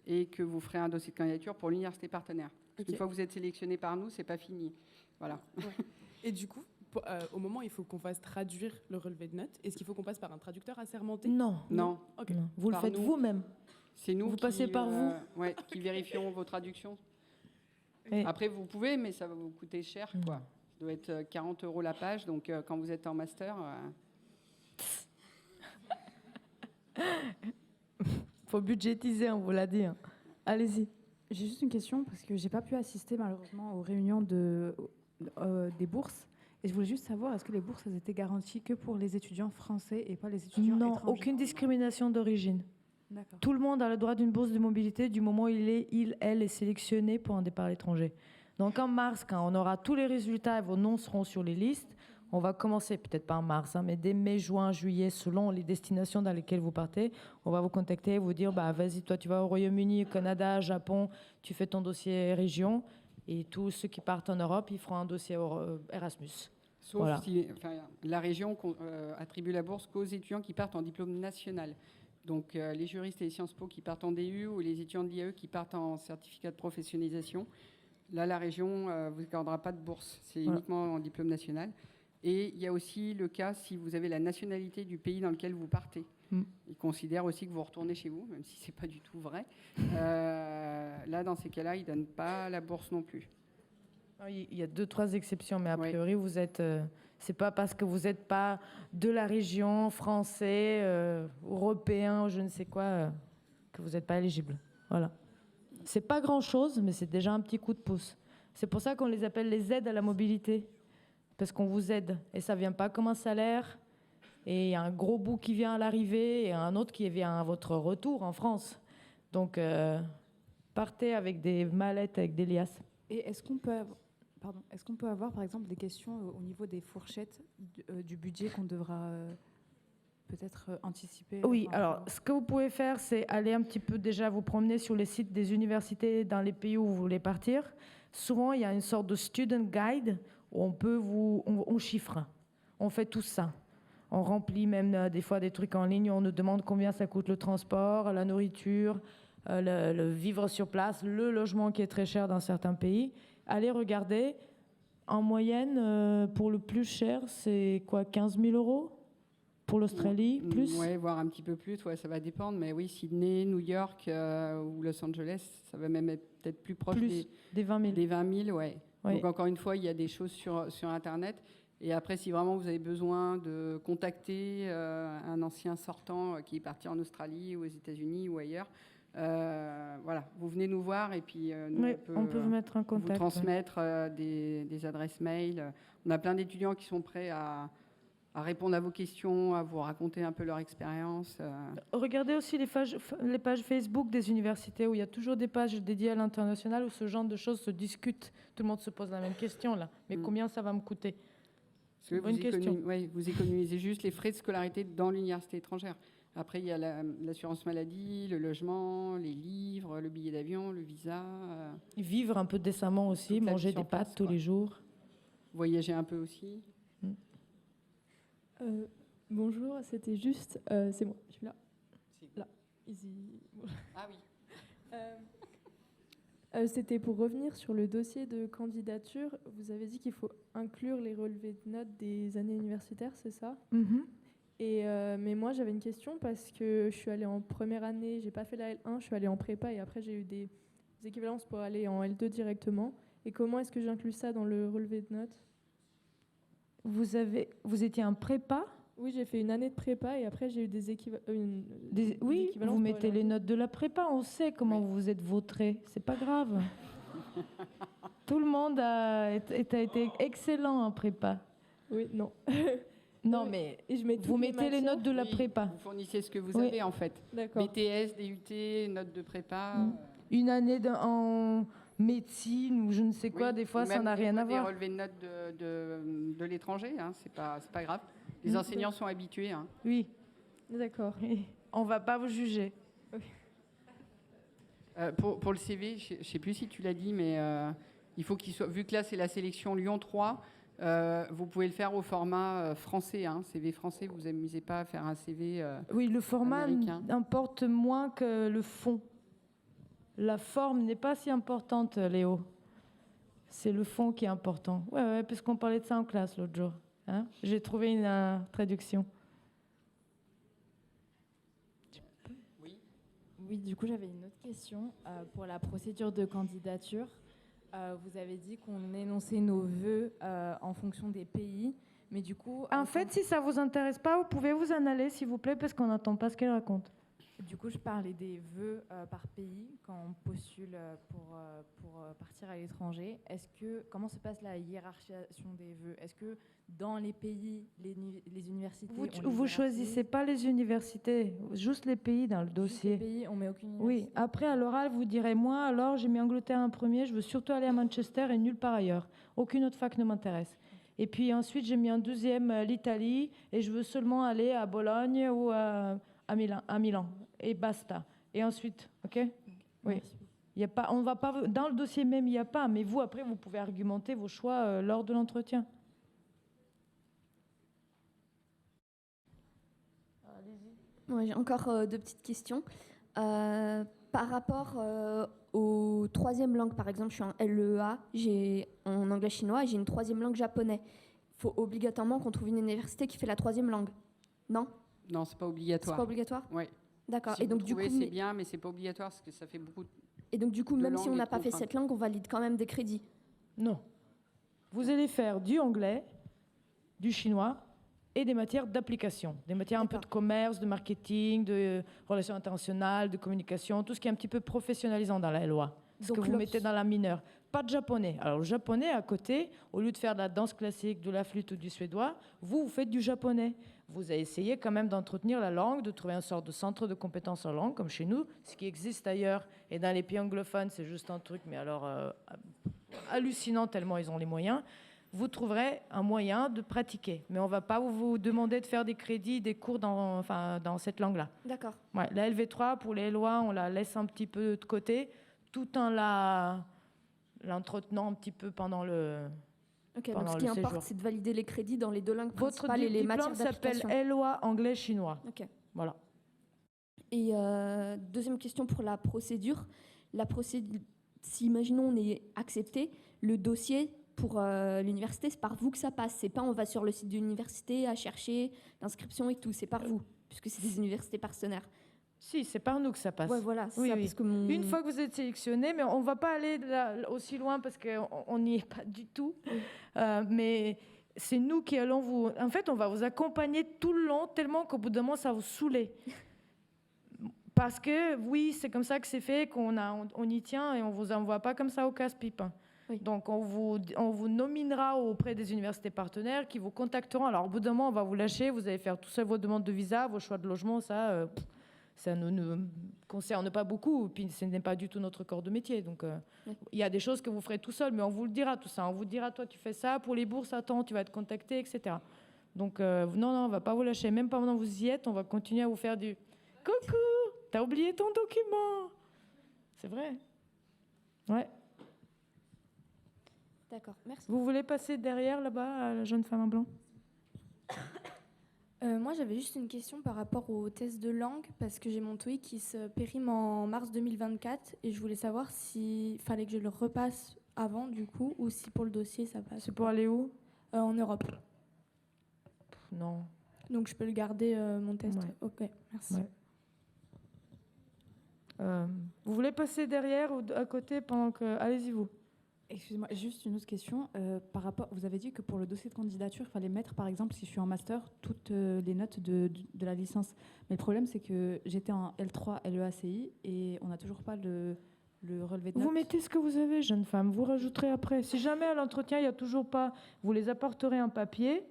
et que vous ferez un dossier de candidature pour l'université partenaire. Parce qu'une fois que vous êtes sélectionné par nous, c'est pas fini. Voilà. Et du coup, au moment où il faut qu'on fasse traduire le relevé de notes, est-ce qu'il faut qu'on passe par un traducteur assermenté? Non. Okay. Non. Vous le faites vous-même. C'est nous vous qui, passez par vous. Qui vérifions vos traductions. Et après, vous pouvez, mais ça va vous coûter cher, quoi. Ça doit être 40 € la page, donc quand vous êtes en master... faut budgétiser, on vous l'a dit. Hein. Allez-y. J'ai juste une question, parce que j'ai pas pu assister malheureusement aux réunions des bourses. Et je voulais juste savoir, est-ce que les bourses elles étaient garanties que pour les étudiants français et pas les étudiants étrangers? Non, aucune discrimination d'origine. D'accord. Tout le monde a le droit d'une bourse de mobilité du moment où elle est sélectionné pour un départ à l'étranger. Donc en mars, quand on aura tous les résultats et vos noms seront sur les listes, on va commencer, peut-être pas en mars, mais dès mai, juin, juillet, selon les destinations dans lesquelles vous partez, on va vous contacter et vous dire, vas-y, toi tu vas au Royaume-Uni, au Canada, Japon, tu fais ton dossier région, et tous ceux qui partent en Europe, ils feront un dossier Erasmus. Sauf si la région attribue la bourse qu'aux étudiants qui partent en diplôme national. Donc les juristes et les Sciences Po qui partent en DU ou les étudiants de l'IAE qui partent en certificat de professionnalisation, là la région ne vous accordera pas de bourse, c'est uniquement en diplôme national. Et il y a aussi le cas si vous avez la nationalité du pays dans lequel vous partez. Ils considèrent aussi que vous retournez chez vous, même si ce n'est pas du tout vrai. Là, dans ces cas-là, ils ne donnent pas la bourse non plus. Il y a 2-3 exceptions, mais a priori, vous êtes... c'est pas parce que vous n'êtes pas de la région, français, européen, je ne sais quoi, que vous n'êtes pas éligible. Voilà. C'est pas grand-chose, mais c'est déjà un petit coup de pouce. C'est pour ça qu'on les appelle les aides à la mobilité. Parce qu'on vous aide. Et ça ne vient pas comme un salaire. Et il y a un gros bout qui vient à l'arrivée et un autre qui vient à votre retour en France. Donc, partez avec des mallettes, avec des liasses. Et est-ce qu'on peut avoir, par exemple, des questions au niveau des fourchettes du budget qu'on devra peut-être anticiper? Oui, alors, ce que vous pouvez faire, c'est aller un petit peu déjà vous promener sur les sites des universités dans les pays où vous voulez partir. Souvent, il y a une sorte de student guide où on chiffre. On fait tout ça. On remplit même des fois des trucs en ligne. On nous demande combien ça coûte le transport, la nourriture, le vivre sur place, le logement qui est très cher dans certains pays. Allez regarder. En moyenne, pour le plus cher, c'est quoi, 15 000 € pour l'Australie, plus? Oui, voire un petit peu plus, ça va dépendre. Mais oui, Sydney, New York ou Los Angeles, ça va même être peut-être plus proche des 20 000. Des 20 000, ouais. Oui. Donc encore une fois, il y a des choses sur Internet. Et après, si vraiment vous avez besoin de contacter un ancien sortant qui est parti en Australie ou aux États-Unis ou ailleurs, Voilà, vous venez nous voir et puis nous, Oui, on peut vous mettre en vous contact. transmettre des adresses mail. On a plein d'étudiants qui sont prêts à répondre à vos questions, à vous raconter un peu leur expérience. Regardez aussi les pages Facebook des universités où il y a toujours des pages dédiées à l'international où ce genre de choses se discutent. Tout le monde se pose la même question là. Mais combien ça va me coûter? Parce que vous économisez juste les frais de scolarité dans l'université étrangère. Après, il y a l'assurance maladie, le logement, les livres, le billet d'avion, le visa. Vivre un peu décemment aussi, manger des pâtes tous les jours. Voyager un peu aussi. Bonjour, c'était juste... c'est moi, je suis là. Là, ici. Ah oui. C'était pour revenir sur le dossier de candidature. Vous avez dit qu'il faut inclure les relevés de notes des années universitaires, c'est ça? Mais moi, j'avais une question parce que je suis allée en première année, j'ai pas fait la L1, je suis allée en prépa et après j'ai eu des équivalences pour aller en L2 directement. Et comment est-ce que j'inclus ça dans le relevé de notes? Vous étiez en prépa? Oui, j'ai fait une année de prépa et après j'ai eu des équivalences. Oui, vous mettez les notes de la prépa, on sait comment vous vous êtes vautré, c'est pas grave. Tout le monde a été excellent en prépa. Oui, non. Non, mais vous mettez les notes de la prépa. Vous fournissez ce que vous avez en fait. D'accord. BTS, DUT, notes de prépa. Une année en médecine ou je ne sais quoi, des fois ça n'a rien à voir. Des relevés de notes de l'étranger, hein, c'est pas grave. Les enseignants sont habitués. Hein. Oui. D'accord. On va pas vous juger. Pour le CV, je ne sais plus si tu l'as dit, mais il faut qu'il soit... Vu que là, c'est la sélection Lyon 3, vous pouvez le faire au format français. Hein, CV français, vous n'amusez pas à faire un CV oui, le format importe moins que le fond. La forme n'est pas si importante, Léo. C'est le fond qui est important. Ouais, parce qu'on parlait de ça en classe l'autre jour. Hein, j'ai trouvé une traduction. Oui, du coup, j'avais une autre question pour la procédure de candidature. Vous avez dit qu'on énonçait nos vœux en fonction des pays, mais du coup... En fait, si ça vous intéresse pas, vous pouvez vous en aller, s'il vous plaît, parce qu'on n'entend pas ce qu'elle raconte. Du coup, je parlais des vœux par pays quand on postule pour partir à l'étranger. Comment se passe la hiérarchisation des vœux? Est-ce que dans les pays, les universités... Vous choisissez pas les universités, juste les pays dans le dossier. Juste les pays, on met aucune université. Oui, après à l'oral, vous direz, moi, alors j'ai mis Angleterre en premier, je veux surtout aller à Manchester et nulle part ailleurs. Aucune autre fac ne m'intéresse. Et puis ensuite, j'ai mis en deuxième l'Italie et je veux seulement aller à Bologne ou à Milan. Et basta. Et ensuite, ok? Oui. Il y a pas, on va pas dans le dossier même, il n'y a pas. Mais vous, après, vous pouvez argumenter vos choix lors de l'entretien. Ouais, j'ai encore deux petites questions. Par rapport aux troisième langues, par exemple, je suis en LEA, j'ai en anglais chinois et j'ai une troisième langue japonais. Il faut obligatoirement qu'on trouve une université qui fait la troisième langue. Non? Non, c'est pas obligatoire. C'est pas obligatoire? Oui. D'accord. Si et donc vous du coup, c'est bien, mais c'est pas obligatoire parce que ça fait beaucoup. Et donc du coup, même si on n'a pas fait cette langue, on valide quand même des crédits? Non. Vous allez faire du anglais, du chinois et des matières d'application, des matières un peu de commerce, de marketing, de relations internationales, de communication, tout ce qui est un petit peu professionnalisant dans la loi, ce que vous mettez dans la mineure. Pas de japonais. Alors le japonais, à côté, au lieu de faire de la danse classique, de la flûte ou du suédois, vous faites du japonais. Vous avez essayé quand même d'entretenir la langue, de trouver une sorte de centre de compétences en langue, comme chez nous, ce qui existe ailleurs. Et dans les pays anglophones, c'est juste un truc, mais alors hallucinant tellement ils ont les moyens. Vous trouverez un moyen de pratiquer. Mais on ne va pas vous demander de faire des crédits, des cours dans cette langue-là. D'accord. Ouais, la LV3, pour les lois, on la laisse un petit peu de côté, tout en l'entretenant un petit peu pendant le Ok, donc ce qui importe, c'est de valider les crédits dans les deux langues principales et les matières d'application. Votre diplôme s'appelle LOA anglais-chinois. Ok. Voilà. Et deuxième question pour la procédure. Si, imaginons, on est accepté, le dossier pour l'université, c'est par vous que ça passe. C'est pas on va sur le site de l'université à chercher l'inscription et tout. C'est par vous, puisque c'est des universités partenaires. Si, c'est par nous que ça passe. Ouais, voilà, oui, ça, oui. parce que Une fois que vous êtes sélectionné, mais on ne va pas aller aussi loin parce qu'on n'y est pas du tout. Mais c'est nous qui allons vous... En fait, on va vous accompagner tout le long, tellement qu'au bout d'un moment, ça va vous saouler. Parce que, oui, c'est comme ça que c'est fait, on y tient et on ne vous envoie pas comme ça au casse-pipe. Oui. Donc, on vous nominera auprès des universités partenaires qui vous contacteront. Alors, au bout d'un moment, on va vous lâcher, vous allez faire tout seul vos demandes de visa, vos choix de logement, ça ne nous concerne pas beaucoup, puis ce n'est pas du tout notre corps de métier. Donc, il y a des choses que vous ferez tout seul, mais on vous le dira tout ça. On vous dira, toi, tu fais ça, pour les bourses, attends, tu vas être contacté, etc. Donc, non, on ne va pas vous lâcher. Même pendant que vous y êtes, on va continuer à vous faire du « Coucou, t'as oublié ton document !» C'est vrai. Ouais. D'accord, merci. Vous voulez passer derrière, là-bas, à la jeune femme en blanc ? Moi, j'avais juste une question par rapport au test de langue, parce que j'ai mon TOEIC qui se périme en mars 2024, et je voulais savoir s'il fallait que je le repasse avant, du coup, ou si pour le dossier, ça passe. C'est pour aller où ? En Europe. Non. Donc, je peux le garder, mon test. Ouais. Ok, merci. Ouais. Vous voulez passer derrière ou à côté pendant que... Allez-y, vous. Excusez-moi, juste une autre question. Par rapport, vous avez dit que pour le dossier de candidature, il fallait mettre, par exemple, si je suis en master, toutes les notes de la licence. Mais le problème, c'est que j'étais en L3 LEACI et on n'a toujours pas le relevé de notes. Vous mettez ce que vous avez, jeune femme. Vous rajouterez après. Si jamais à l'entretien, il n'y a toujours pas... Vous les apporterez un papier,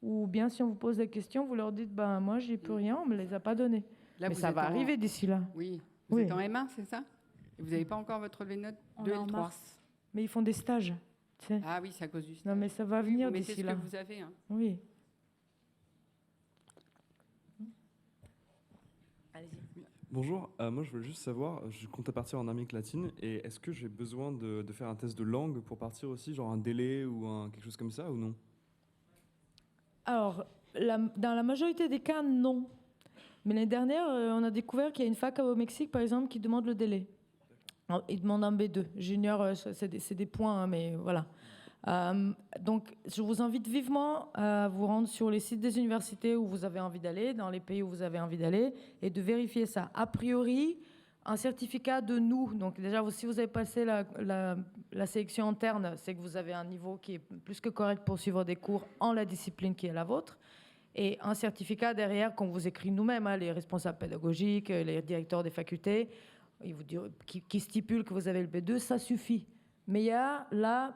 ou bien si on vous pose des questions, vous leur dites, moi, j'ai plus rien, on ne me les a pas donnés. Là, mais ça va arriver d'ici là. Oui. Vous êtes en M1, c'est ça ? Et vous n'avez pas encore votre relevé de notes de L3 ? Mars. Mais ils font des stages. Tu sais. Ah oui, c'est à cause du stage. Non, mais ça va venir d'ici là. Vous mettez ce que vous avez. Hein. Oui. Allez-y. Bonjour, moi je voulais juste savoir, je comptais partir en Amérique latine, et est-ce que j'ai besoin de faire un test de langue pour partir aussi, genre un délai ou quelque chose comme ça, ou non ? Alors, dans la majorité des cas, non. Mais l'année dernière, on a découvert qu'il y a une fac au Mexique, par exemple, qui demande le délai. Ils demandent un B2. Junior, c'est des points, hein, mais voilà. Donc, je vous invite vivement à vous rendre sur les sites des universités où vous avez envie d'aller, dans les pays où vous avez envie d'aller, et de vérifier ça. A priori, un certificat de nous. Donc, déjà, si vous avez passé la sélection interne, c'est que vous avez un niveau qui est plus que correct pour suivre des cours en la discipline qui est la vôtre. Et un certificat derrière qu'on vous écrit nous-mêmes, hein, les responsables pédagogiques, les directeurs des facultés, qui stipule que vous avez le B2, ça suffit. Mais il y a la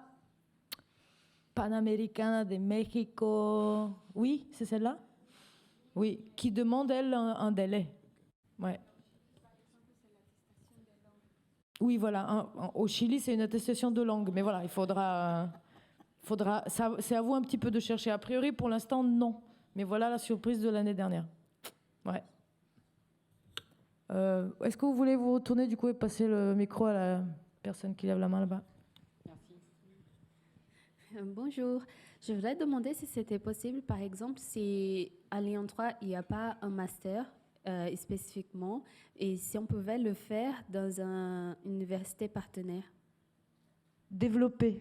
Panamericana de Mexico, oui, c'est celle-là ? Oui, qui demande, elle, un délai. Ouais. Oui, voilà. Au Chili, c'est une attestation de langue. Mais voilà, il faudra c'est à vous un petit peu de chercher. A priori, pour l'instant, non. Mais voilà la surprise de l'année dernière. Ouais. Est-ce que vous voulez vous retourner du coup et passer le micro à la personne qui lève la main là-bas ? Merci. Bonjour. Je voudrais demander si c'était possible, par exemple, si à Lyon 3, il n'y a pas un master spécifiquement, et si on pouvait le faire dans une université partenaire. Développer.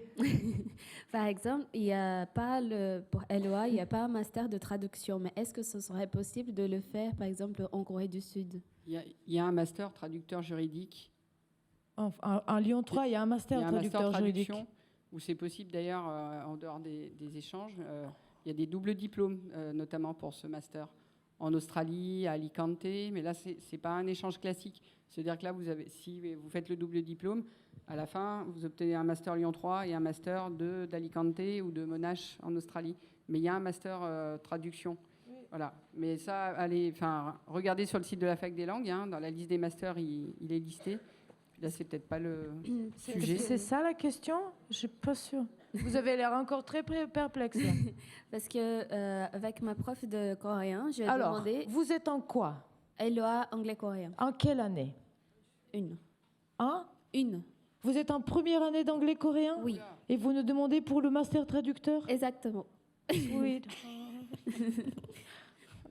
Par exemple, il y a pas pour LOA, il n'y a pas un master de traduction, mais est-ce que ce serait possible de le faire, par exemple, en Corée du Sud ? Il y a un master traducteur juridique. En Lyon 3, il y a un master traducteur juridique. Où c'est possible d'ailleurs, en dehors des échanges, il y a des doubles diplômes, notamment pour ce master. En Australie, à Alicante, mais là, ce n'est pas un échange classique. C'est-à-dire que là, si vous faites le double diplôme, à la fin, vous obtenez un master Lyon 3 et un master d'Alicante ou de Monash en Australie. Mais il y a un master traduction. Oui. Voilà. Mais ça, regardez sur le site de la Fac des langues, hein, dans la liste des masters, il est listé. Là, c'est peut-être pas le sujet. C'est ça la question ? Je suis pas sûre. Vous avez l'air encore très perplexe. Là. Parce que avec ma prof de coréen, j'ai demandé... Alors, vous êtes en quoi ? LOA anglais-coréen. En quelle année ? Une. Hein ? Une. Vous êtes en première année d'anglais-coréen ? Oui. Et vous nous demandez pour le master traducteur ? Exactement. Oui.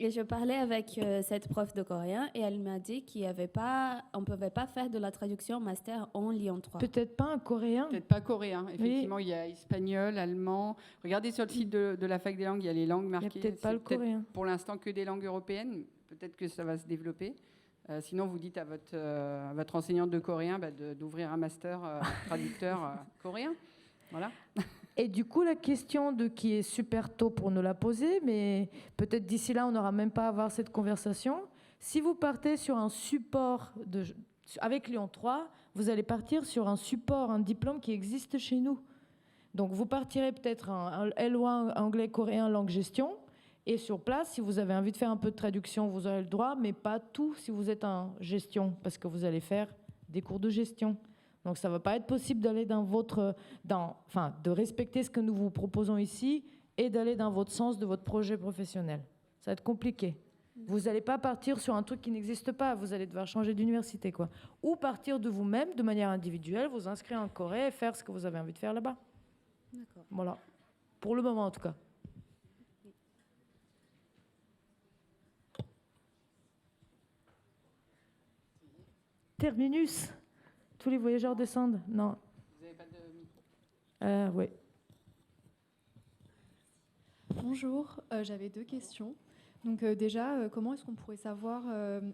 Et je parlais avec cette prof de coréen et elle m'a dit qu'on ne pouvait pas faire de la traduction master en Lyon 3. Peut-être pas un coréen. Peut-être pas coréen. Effectivement, oui. Il y a espagnol, allemand. Regardez sur le site de la Fac des langues, il y a les langues marquées. Il n'y a peut-être pas le coréen. Pour l'instant, que des langues européennes. Peut-être que ça va se développer. Sinon, vous dites à votre enseignante de coréen d'ouvrir un master traducteur coréen. Voilà. Et du coup, la question qui est super tôt pour nous la poser, mais peut-être d'ici là, on n'aura même pas à avoir cette conversation, Si vous partez sur un support avec Lyon 3, vous allez partir sur un support, un diplôme qui existe chez nous. Donc vous partirez peut-être un L1 anglais-coréen langue gestion, et sur place, si vous avez envie de faire un peu de traduction, vous aurez le droit, mais pas tout si vous êtes en gestion, parce que vous allez faire des cours de gestion. Donc ça ne va pas être possible d'aller de respecter ce que nous vous proposons ici et d'aller dans votre sens de votre projet professionnel. Ça va être compliqué. Vous n'allez pas partir sur un truc qui n'existe pas. Vous allez devoir changer d'université, quoi. Ou partir de vous-même, de manière individuelle, vous inscrire en Corée et faire ce que vous avez envie de faire là-bas. D'accord. Voilà. Pour le moment, en tout cas. Terminus. Tous les voyageurs descendent. Non. Vous n'avez pas de micro. Oui. Bonjour, j'avais 2 questions. Donc déjà, comment est-ce qu'on pourrait savoir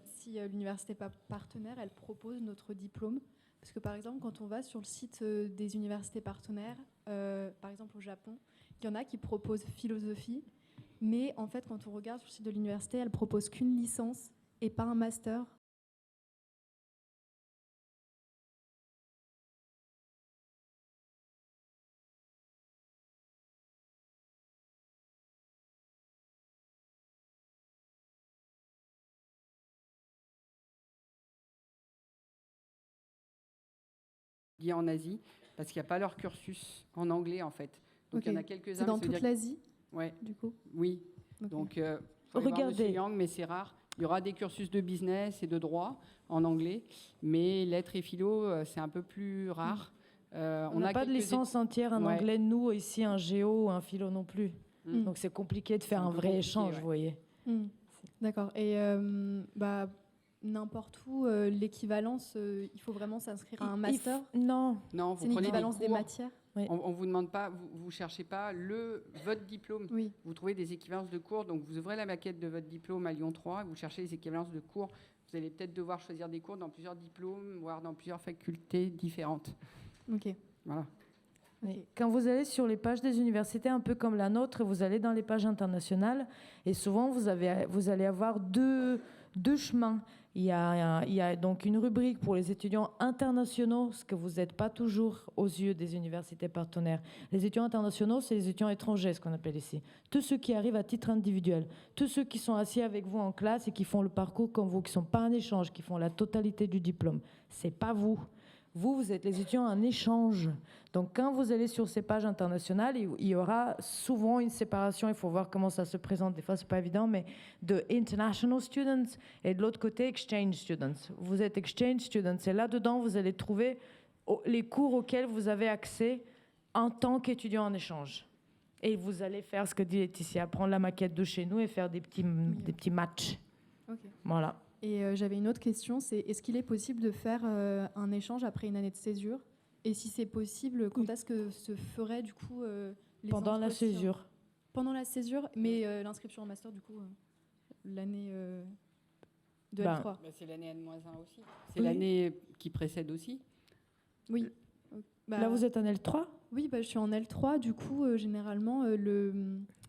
si l'université partenaire, elle propose notre diplôme? Parce que par exemple, quand on va sur le site des universités partenaires, par exemple au Japon, il y en a qui proposent philosophie, mais en fait, quand on regarde sur le site de l'université, elle propose qu'une licence et pas un master. En Asie, parce qu'il n'y a pas leur cursus en anglais, en fait. Donc, il y en a quelques-uns. C'est dans toute l'Asie, ouais. Du coup? Oui. Okay. Donc, regardez. Yang, mais c'est rare. Il y aura des cursus de business et de droit en anglais, mais lettres et philo, c'est un peu plus rare. On n'a pas de licence entière en anglais, nous, ici, un géo ou un philo non plus. Donc, c'est compliqué de faire un vrai échange, vous voyez. D'accord. Et n'importe où, l'équivalence, il faut vraiment s'inscrire à un master? Non. Non, vous c'est prenez l'équivalence des matières? Oui. On ne vous demande pas, vous ne cherchez pas votre diplôme. Oui. Vous trouvez des équivalences de cours. Donc, vous ouvrez la maquette de votre diplôme à Lyon 3, vous cherchez les équivalences de cours. Vous allez peut-être devoir choisir des cours dans plusieurs diplômes, voire dans plusieurs facultés différentes. OK. Voilà. Oui. Quand vous allez sur les pages des universités, un peu comme la nôtre, vous allez dans les pages internationales, et souvent, vous allez avoir deux chemins. Il y a donc une rubrique pour les étudiants internationaux, ce que vous n'êtes pas toujours aux yeux des universités partenaires. Les étudiants internationaux, c'est les étudiants étrangers, ce qu'on appelle ici. Tous ceux qui arrivent à titre individuel, tous ceux qui sont assis avec vous en classe et qui font le parcours comme vous, qui ne sont pas en échange, qui font la totalité du diplôme. Ce n'est pas vous. Vous êtes les étudiants en échange. Donc, quand vous allez sur ces pages internationales, il y aura souvent une séparation. Il faut voir comment ça se présente. Des fois, ce n'est pas évident, mais de international students et de l'autre côté, exchange students. Vous êtes exchange students. Et là-dedans, vous allez trouver les cours auxquels vous avez accès en tant qu'étudiant en échange. Et vous allez faire ce que dit Laetitia, prendre la maquette de chez nous et faire des petits matchs. Okay. Voilà. Et j'avais une autre question, c'est est-ce qu'il est possible de faire un échange après une année de césure? Et si c'est possible, quand est-ce que se ferait du coup les Pendant la césure. Pendant la césure, mais l'inscription en master du coup, l'année de L3. C'est l'année N-1 aussi. C'est l'année qui précède aussi. Oui. Là, vous êtes en L3? Oui, je suis en L3. Du coup, généralement,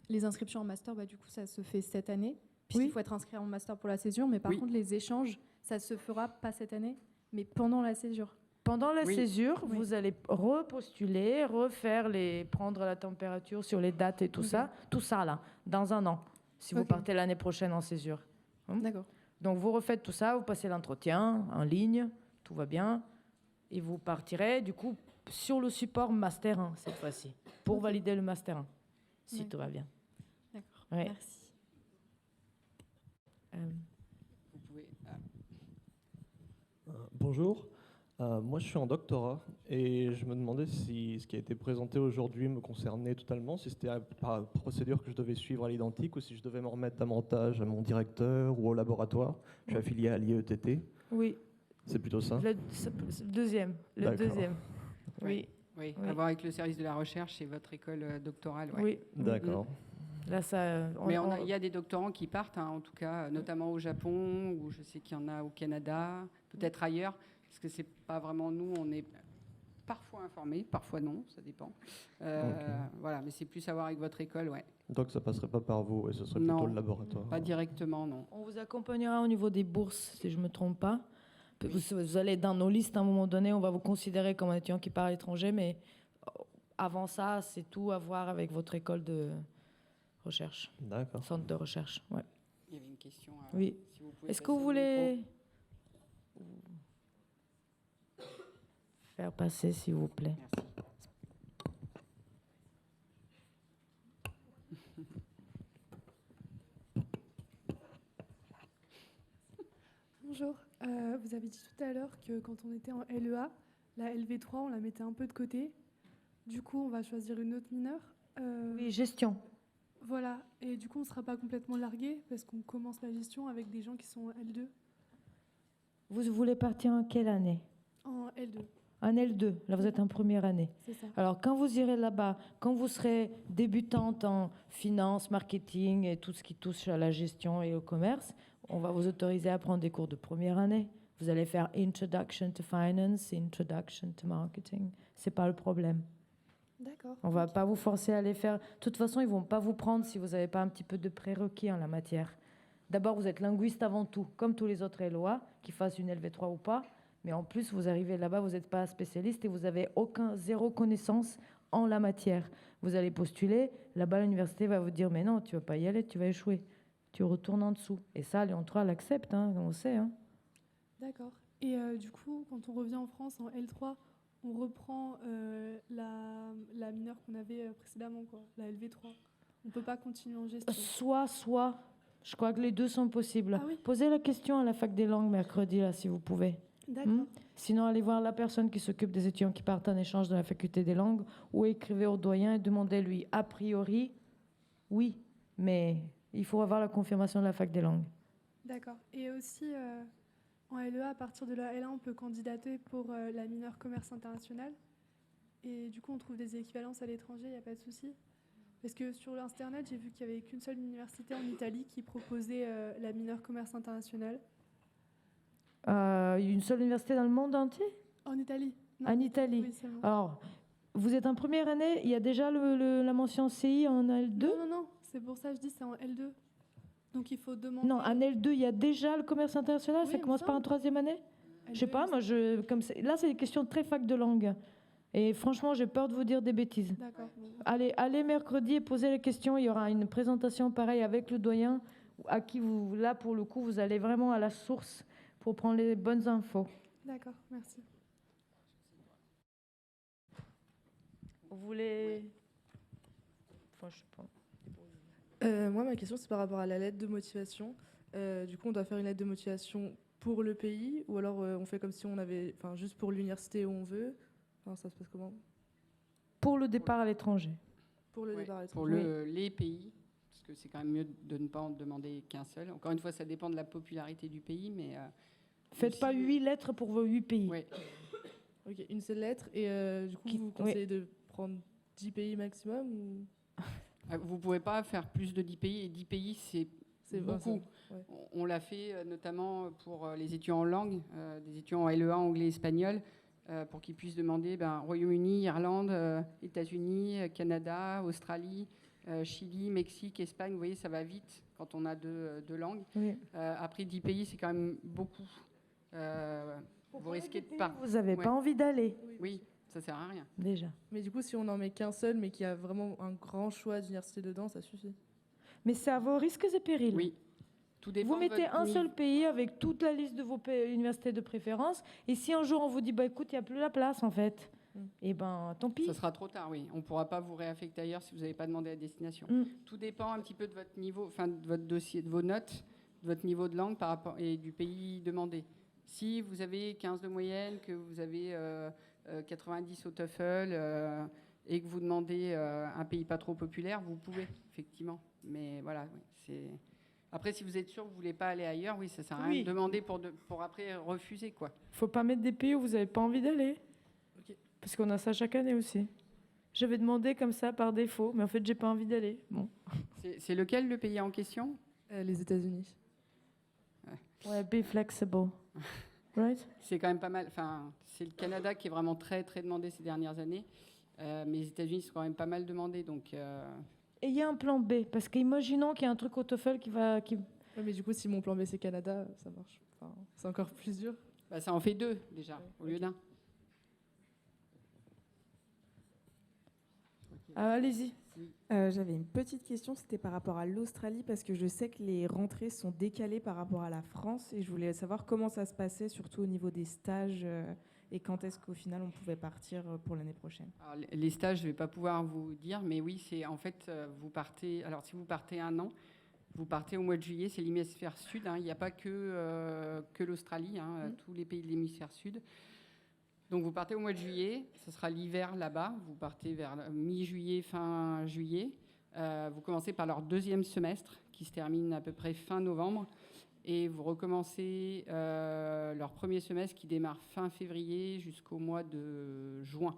les inscriptions en master, du coup, ça se fait cette année. Puisqu'il faut être inscrit en master pour la césure, mais par contre, les échanges, ça se fera pas cette année, mais pendant la césure. Pendant la césure, vous allez repostuler, prendre la température sur les dates et tout ça là, dans un an, si vous partez l'année prochaine en césure. D'accord. Donc vous refaites tout ça, vous passez l'entretien en ligne, tout va bien, et vous partirez du coup sur le support Master 1 cette fois-ci, pour valider le Master 1, si tout va bien. D'accord, merci. Vous pouvez... Bonjour, moi je suis en doctorat et je me demandais si ce qui a été présenté aujourd'hui me concernait totalement, si c'était la procédure que je devais suivre à l'identique ou si je devais me remettre davantage à mon directeur ou au laboratoire. Je suis affilié à l'IETT. Oui. C'est plutôt ça? Le deuxième. Oui. Oui, à voir avec le service de la recherche et votre école doctorale. Ouais. Oui. D'accord. Là, mais il y a des doctorants qui partent, en tout cas, notamment au Japon, ou je sais qu'il y en a au Canada, peut-être ailleurs, parce que c'est pas vraiment nous, on n'est parfois informés, parfois non, ça dépend. Voilà, mais c'est plus à voir avec votre école, ouais. Donc ça passerait pas par vous et ce serait plutôt le laboratoire. Pas directement, non. On vous accompagnera au niveau des bourses, si je ne me trompe pas. Vous allez dans nos listes à un moment donné, on va vous considérer comme un étudiant qui part à l'étranger, mais avant ça, c'est tout à voir avec votre école de recherche. D'accord. Centre de recherche, ouais. Il y avait une question. Oui. Si vous pouvez Est-ce que vous voulez faire passer, s'il vous plaît? Bonjour. Vous avez dit tout à l'heure que quand on était en LEA, la LV3, on la mettait un peu de côté. Du coup, on va choisir une autre mineure. Oui, gestion. Voilà. Et du coup, on ne sera pas complètement largué parce qu'on commence la gestion avec des gens qui sont en L2. Vous voulez partir en quelle année? En L2. En L2, là vous êtes en première année. C'est ça. Alors quand vous irez là-bas, quand vous serez débutante en finance, marketing et tout ce qui touche à la gestion et au commerce, on va vous autoriser à prendre des cours de première année. Vous allez faire Introduction to Finance, Introduction to Marketing. C'est pas le problème. D'accord. On va pas vous forcer à les faire. De toute façon, ils vont pas vous prendre si vous n'avez pas un petit peu de prérequis en la matière. D'abord, vous êtes linguiste avant tout, comme tous les autres LOA, qu'ils fassent une LV3 ou pas. Mais en plus, vous arrivez là-bas, vous n'êtes pas spécialiste et vous avez zéro connaissance en la matière. Vous allez postuler, là-bas l'université va vous dire mais non, tu vas pas y aller, tu vas échouer. Tu retournes en dessous. Et ça, Lyon 3 l'accepte, hein, on sait. Hein. D'accord. Et du coup, quand on revient en France en L3, on reprend la mineure qu'on avait précédemment, quoi, la LV3. On ne peut pas continuer en gestion. Soit. Je crois que les deux sont possibles. Ah oui. Posez la question à la fac des langues mercredi, là, si vous pouvez. D'accord. Sinon, allez voir la personne qui s'occupe des étudiants qui partent en échange de la faculté des langues ou écrivez au doyen et demandez-lui. A priori, oui, mais il faut avoir la confirmation de la fac des langues. D'accord. Et aussi, en LEA, à partir de la L1, on peut candidater pour la mineure commerce international. Et du coup, on trouve des équivalences à l'étranger, il n'y a pas de souci. Parce que sur l'Internet, j'ai vu qu'il n'y avait qu'une seule université en Italie qui proposait la mineure commerce international. Une seule université dans le monde entier? En Italie. Non. En Italie. Oui, seulement. Alors, vous êtes en première année, il y a déjà la mention CI en L2? Non. C'est pour ça que je dis c'est en L2. Donc il faut demander... Non, en L2, il y a déjà le commerce international, Oui, ça commence par en troisième année? Je sais pas, moi, là, c'est des questions très fac de langue. Et franchement, j'ai peur de vous dire des bêtises. D'accord. Allez mercredi et posez les questions. Il y aura une présentation pareille avec le doyen, à qui vous, là, pour le coup, vous allez vraiment à la source pour prendre les bonnes infos. D'accord, merci. Vous voulez... Enfin, je sais pas. Moi, ma question, c'est par rapport à la lettre de motivation. Du coup, on doit faire une lettre de motivation pour le pays ou alors on fait comme si on avait... Enfin, juste pour l'université où on veut. Enfin, ça se passe comment? Pour le départ à l'étranger. Pour le départ à l'étranger. Pour les pays, parce que c'est quand même mieux de ne pas en demander qu'un seul. Encore une fois, ça dépend de la popularité du pays, mais... Faites pas 8 lettres pour vos 8 pays. Oui. Ok, une seule lettre. Et du coup, vous conseillez de prendre 10 pays maximum ou... Vous ne pouvez pas faire plus de 10 pays, et 10 pays, c'est beaucoup. Ouais. On l'a fait notamment pour les étudiants en langue, des étudiants en LE1, anglais, espagnol, pour qu'ils puissent demander Royaume-Uni, Irlande, États-Unis, Canada, Australie, Chili, Mexique, Espagne. Vous voyez, ça va vite quand on a deux langues. Oui. Après 10 pays, c'est quand même beaucoup. Vous risquez de pas. Vous n'avez pas envie d'aller. Oui, ça sert à rien. Déjà. Mais du coup, si on n'en met qu'un seul, mais qu'il y a vraiment un grand choix d'université dedans, ça suffit. Mais c'est à vos risques et périls. Oui. Tout dépend vous de mettez votre un niveau. seul pays avec toute la liste de vos universités de préférence. Et si un jour on vous dit, écoute, il n'y a plus la place en fait, et tant pis. Ça sera trop tard, oui. On ne pourra pas vous réaffecter ailleurs si vous n'avez pas demandé à destination. Tout dépend un petit peu de votre niveau, enfin de votre dossier, de vos notes, de votre niveau de langue par rapport, et du pays demandé. Si vous avez 15 de moyenne, que vous avez 90 au TOEFL et que vous demandez un pays pas trop populaire, vous pouvez, effectivement. Mais voilà, oui, c'est... Après, si vous êtes sûr que vous ne voulez pas aller ailleurs, oui, ça ne sert à rien de demander pour après refuser, quoi. Il ne faut pas mettre des pays où vous n'avez pas envie d'aller. Okay. Parce qu'on a ça chaque année aussi. J'avais demandé comme ça par défaut, mais en fait, j'ai pas envie d'aller. Bon. C'est lequel, le pays en question? Les États-Unis. Ouais, be flexible. right? C'est quand même pas mal. Enfin, c'est le Canada qui est vraiment très, très demandé ces dernières années. Mais les États-Unis sont quand même pas mal demandés. Donc, Et il y a un plan B, parce qu'imaginons qu'il y a un truc au TOEFL qui va... Qui... Ouais, mais du coup, si mon plan B c'est Canada, ça marche. Enfin, c'est encore plus dur. Bah, ça en fait 2 déjà, au lieu d'1. Allez-y. J'avais une petite question, c'était par rapport à l'Australie, parce que je sais que les rentrées sont décalées par rapport à la France, et je voulais savoir comment ça se passait, surtout au niveau des stages, et quand est-ce qu'au final on pouvait partir pour l'année prochaine. Alors, les stages, je ne vais pas pouvoir vous dire, mais oui, c'est en fait, vous partez. Alors, si vous partez 1 an, vous partez au mois de juillet, c'est l'hémisphère sud. Hein, il n'y a pas que l'Australie, hein, tous les pays de l'hémisphère sud. Donc, vous partez au mois de juillet, ce sera l'hiver là-bas. Vous partez vers mi-juillet, fin juillet. Vous commencez par leur 2e semestre, qui se termine à peu près fin novembre. Et vous recommencez leur 1er semestre, qui démarre fin février jusqu'au mois de juin.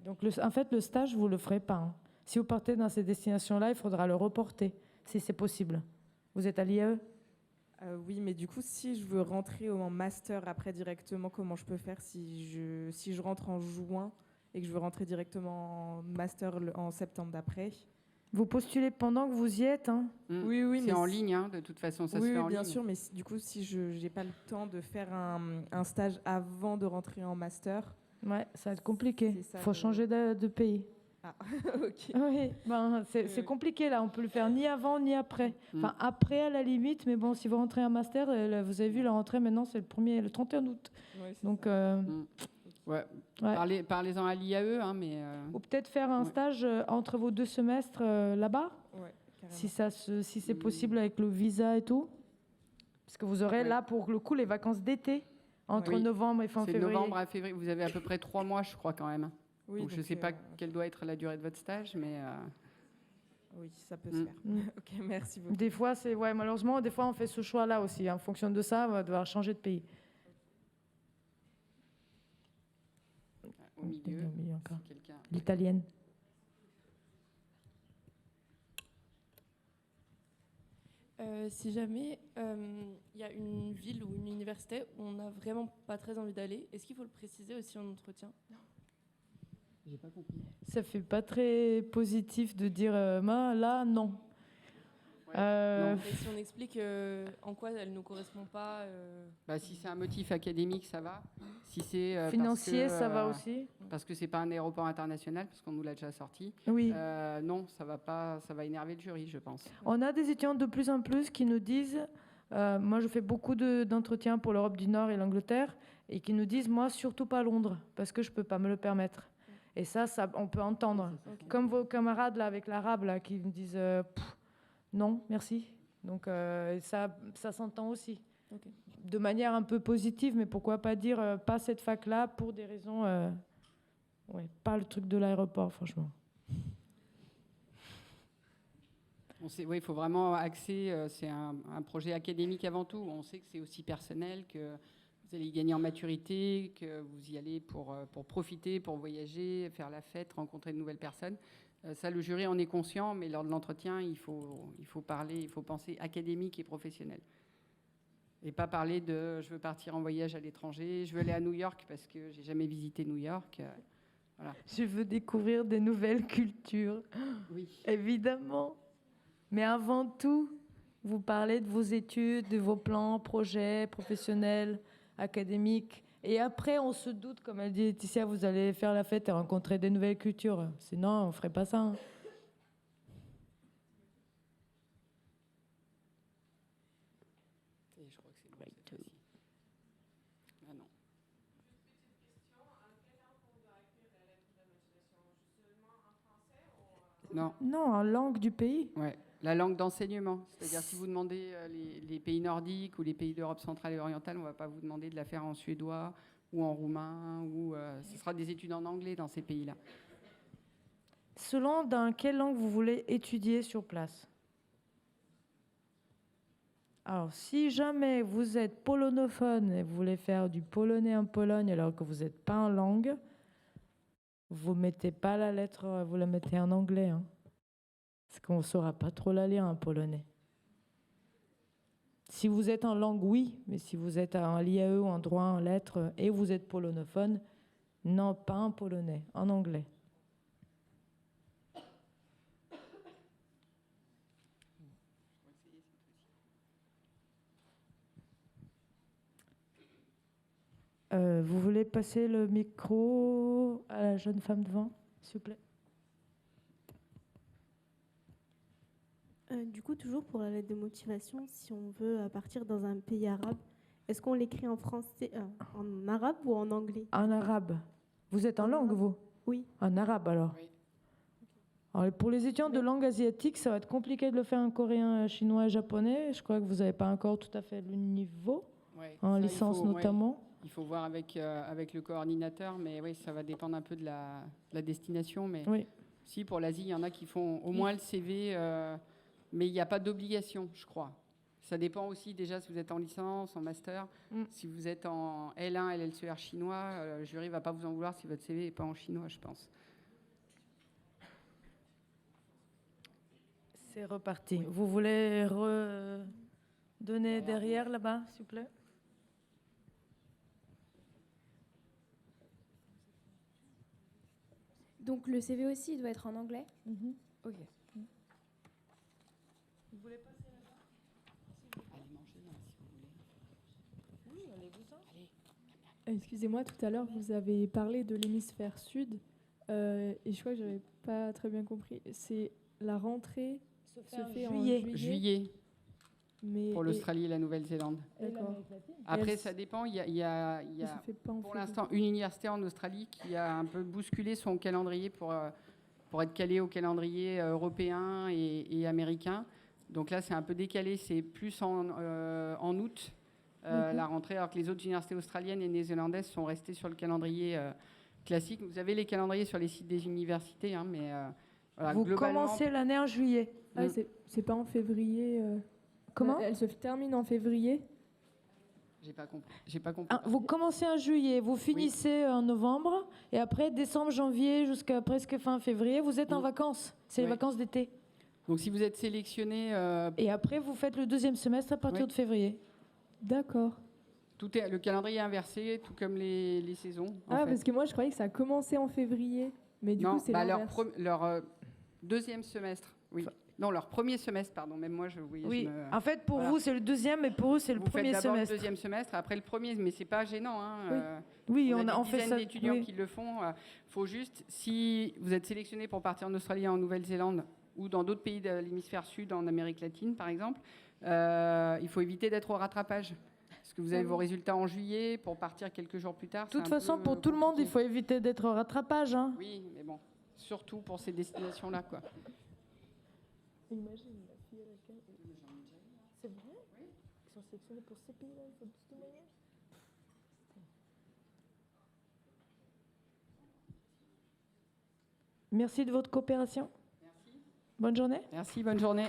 Donc, en fait, le stage, vous ne le ferez pas. Hein. Si vous partez dans ces destinations-là, il faudra le reporter, si c'est possible. Vous êtes à l'IAE ? Oui, mais du coup, si je veux rentrer en master après directement, comment je peux faire si je rentre en juin et que je veux rentrer directement en master en septembre d'après? Vous postulez pendant que vous y êtes, hein. Oui, c'est mais en ligne, hein, de toute façon, ça se fait en ligne. Oui, bien sûr, mais du coup, si je n'ai pas le temps de faire un stage avant de rentrer en master... Ouais, ça va être compliqué. Il faut changer de pays. Ah, ok. Oui, c'est compliqué là. On peut le faire ni avant ni après. Enfin, après à la limite, mais bon, si vous rentrez en master, vous avez vu la rentrée maintenant, c'est le 31 août. Ouais, donc, ouais. Parlez-en à l'IAE, hein, mais. Ou peut-être faire un stage entre vos 2 semestres là-bas, si c'est possible avec le visa et tout, parce que vous aurez là pour le coup les vacances d'été entre novembre et fin février. C'est novembre à février. Vous avez à peu près 3 mois, je crois quand même. Oui, donc je ne sais pas quelle doit être la durée de votre stage, mais... Oui, ça peut se faire. Ok, merci beaucoup. Des fois, malheureusement, des fois, on fait ce choix-là aussi. En fonction de ça, on va devoir changer de pays. Au milieu, encore. L'italienne. Si jamais il y a une ville ou une université où on n'a vraiment pas très envie d'aller, est-ce qu'il faut le préciser aussi en entretien? J'ai pas compris. Ça fait pas très positif de dire là, non. Non. Et si on explique en quoi elle ne nous correspond pas Bah, si c'est un motif académique, ça va. Si c'est financier, ça va aussi. Parce que c'est pas un aéroport international, parce qu'on nous l'a déjà sorti. Oui. Non, ça va pas. Ça va énerver le jury, je pense. On a des étudiants de plus en plus qui nous disent, moi je fais beaucoup d'entretiens pour l'Europe du Nord et l'Angleterre, et qui nous disent, moi surtout pas Londres, parce que je peux pas me le permettre. Et ça, on peut entendre. Okay. Comme vos camarades là, avec l'arabe là, qui me disent non, merci. Donc ça s'entend aussi. Okay. De manière un peu positive, mais pourquoi pas dire pas cette fac-là pour des raisons... pas le truc de l'aéroport, franchement. Oui, il faut vraiment axer, c'est un projet académique avant tout. On sait que c'est aussi personnel, que vous allez y gagner en maturité, que vous y allez pour profiter, pour voyager, faire la fête, rencontrer de nouvelles personnes. Ça, le jury en est conscient, mais lors de l'entretien, il faut parler, il faut penser académique et professionnel. Et pas parler de « je veux partir en voyage à l'étranger, je veux aller à New York parce que j'ai jamais visité New York ». Voilà. Je veux découvrir des nouvelles cultures. Oui. Évidemment. Mais avant tout, vous parlez de vos études, de vos plans, projets professionnels, académiques. Et après, on se doute, comme elle dit Laetitia, vous allez faire la fête et rencontrer des nouvelles cultures. Sinon, on ne ferait pas ça. Hein. Et je crois que c'est bon, cette fois-ci. Ah non. Non. Non, en langue du pays. Ouais. La langue d'enseignement. C'est-à-dire, si vous demandez les pays nordiques ou les pays d'Europe centrale et orientale, on ne va pas vous demander de la faire en suédois ou en roumain, ou ce sera des études en anglais dans ces pays-là. Selon dans quelle langue vous voulez étudier sur place. Alors, si jamais vous êtes polonophone et vous voulez faire du polonais en Pologne alors que vous n'êtes pas en langue, vous ne mettez pas la lettre, vous la mettez en anglais. Hein. Parce qu'on ne saura pas trop la lire en polonais. Si vous êtes en langue, oui, mais si vous êtes en l'IAE ou en droit, en lettres, et vous êtes polonophone, non, pas en polonais, en anglais. Vous voulez passer le micro à la jeune femme devant, s'il vous plaît? Du coup, toujours pour la lettre de motivation, si on veut partir dans un pays arabe, est-ce qu'on l'écrit en français, en arabe ou en anglais? En arabe. Vous êtes en langue, vous? Oui. En arabe, alors? Oui. Alors, pour les étudiants de langue asiatique, ça va être compliqué de le faire en coréen, chinois et japonais. Je crois que vous n'avez pas encore tout à fait le niveau, Ouais, en ça, licence notamment. Il faut voir avec le coordinateur, mais oui, ça va dépendre un peu de la destination. Mais oui. Si, pour l'Asie, il y en a qui font au moins le CV, mais il n'y a pas d'obligation, je crois. Ça dépend aussi déjà si vous êtes en licence, en master. Si vous êtes en L1, LLCR chinois, le jury ne va pas vous en vouloir si votre CV n'est pas en chinois, je pense. C'est reparti. Oui. Vous voulez redonner derrière, là-bas, s'il vous plaît? Donc le CV aussi, il doit être en anglais? Ok. Vous voulez passer là-bas? Allez manger, si vous voulez. Oui, allez-vous-en. Allez. Excusez-moi, tout à l'heure, vous avez parlé de l'hémisphère sud, et je crois que je n'avais pas très bien compris. C'est la rentrée se fait en juillet. Mais pour l'Australie et la Nouvelle-Zélande. D'accord. Après, ça dépend. Il y a pour l'instant une université en Australie qui a un peu bousculé son calendrier pour être calé au calendrier européen et américain. Donc là, c'est un peu décalé. C'est plus en août, la rentrée, alors que les autres universités australiennes et néo-zélandaises sont restées sur le calendrier classique. Vous avez les calendriers sur les sites des universités, hein, mais voilà, vous commencez l'année en juillet. Ah, c'est pas en février. Comment? Elle se termine en février. J'ai pas compris. Vous commencez en juillet, vous finissez en novembre, et après décembre, janvier, jusqu'à presque fin février, vous êtes en vacances. C'est les vacances d'été. Donc si vous êtes sélectionné... Et après, vous faites le deuxième semestre à partir de février. D'accord. Le calendrier est inversé, tout comme les saisons. Parce que moi, je croyais que ça commençait en février. Mais du coup, c'est l'inverse. Leur deuxième semestre, oui. Non, leur premier semestre, pardon. Même moi, oui. En fait, pour vous, c'est le deuxième, mais pour eux, c'est le premier semestre. Vous faites d'abord le deuxième semestre, après le premier, mais c'est pas gênant. Hein. Oui, on a des fait dizaines ça. d'étudiants qui le font. Faut juste, si vous êtes sélectionné pour partir en Australie, en Nouvelle-Zélande ou dans d'autres pays de l'hémisphère sud, en Amérique latine, par exemple, il faut éviter d'être au rattrapage. Parce que vous avez vos résultats en juillet pour partir quelques jours plus tard. De toute façon, pour tout le monde, il faut éviter d'être au rattrapage. Hein. Oui, mais bon, surtout pour ces destinations-là, quoi. Imagine la fille à laquelle... C'est vrai? Oui. Ils sont sélectionnés pour ces pays-là, il faut tout moyen. Merci de votre coopération. Merci. Bonne journée. Merci, bonne journée.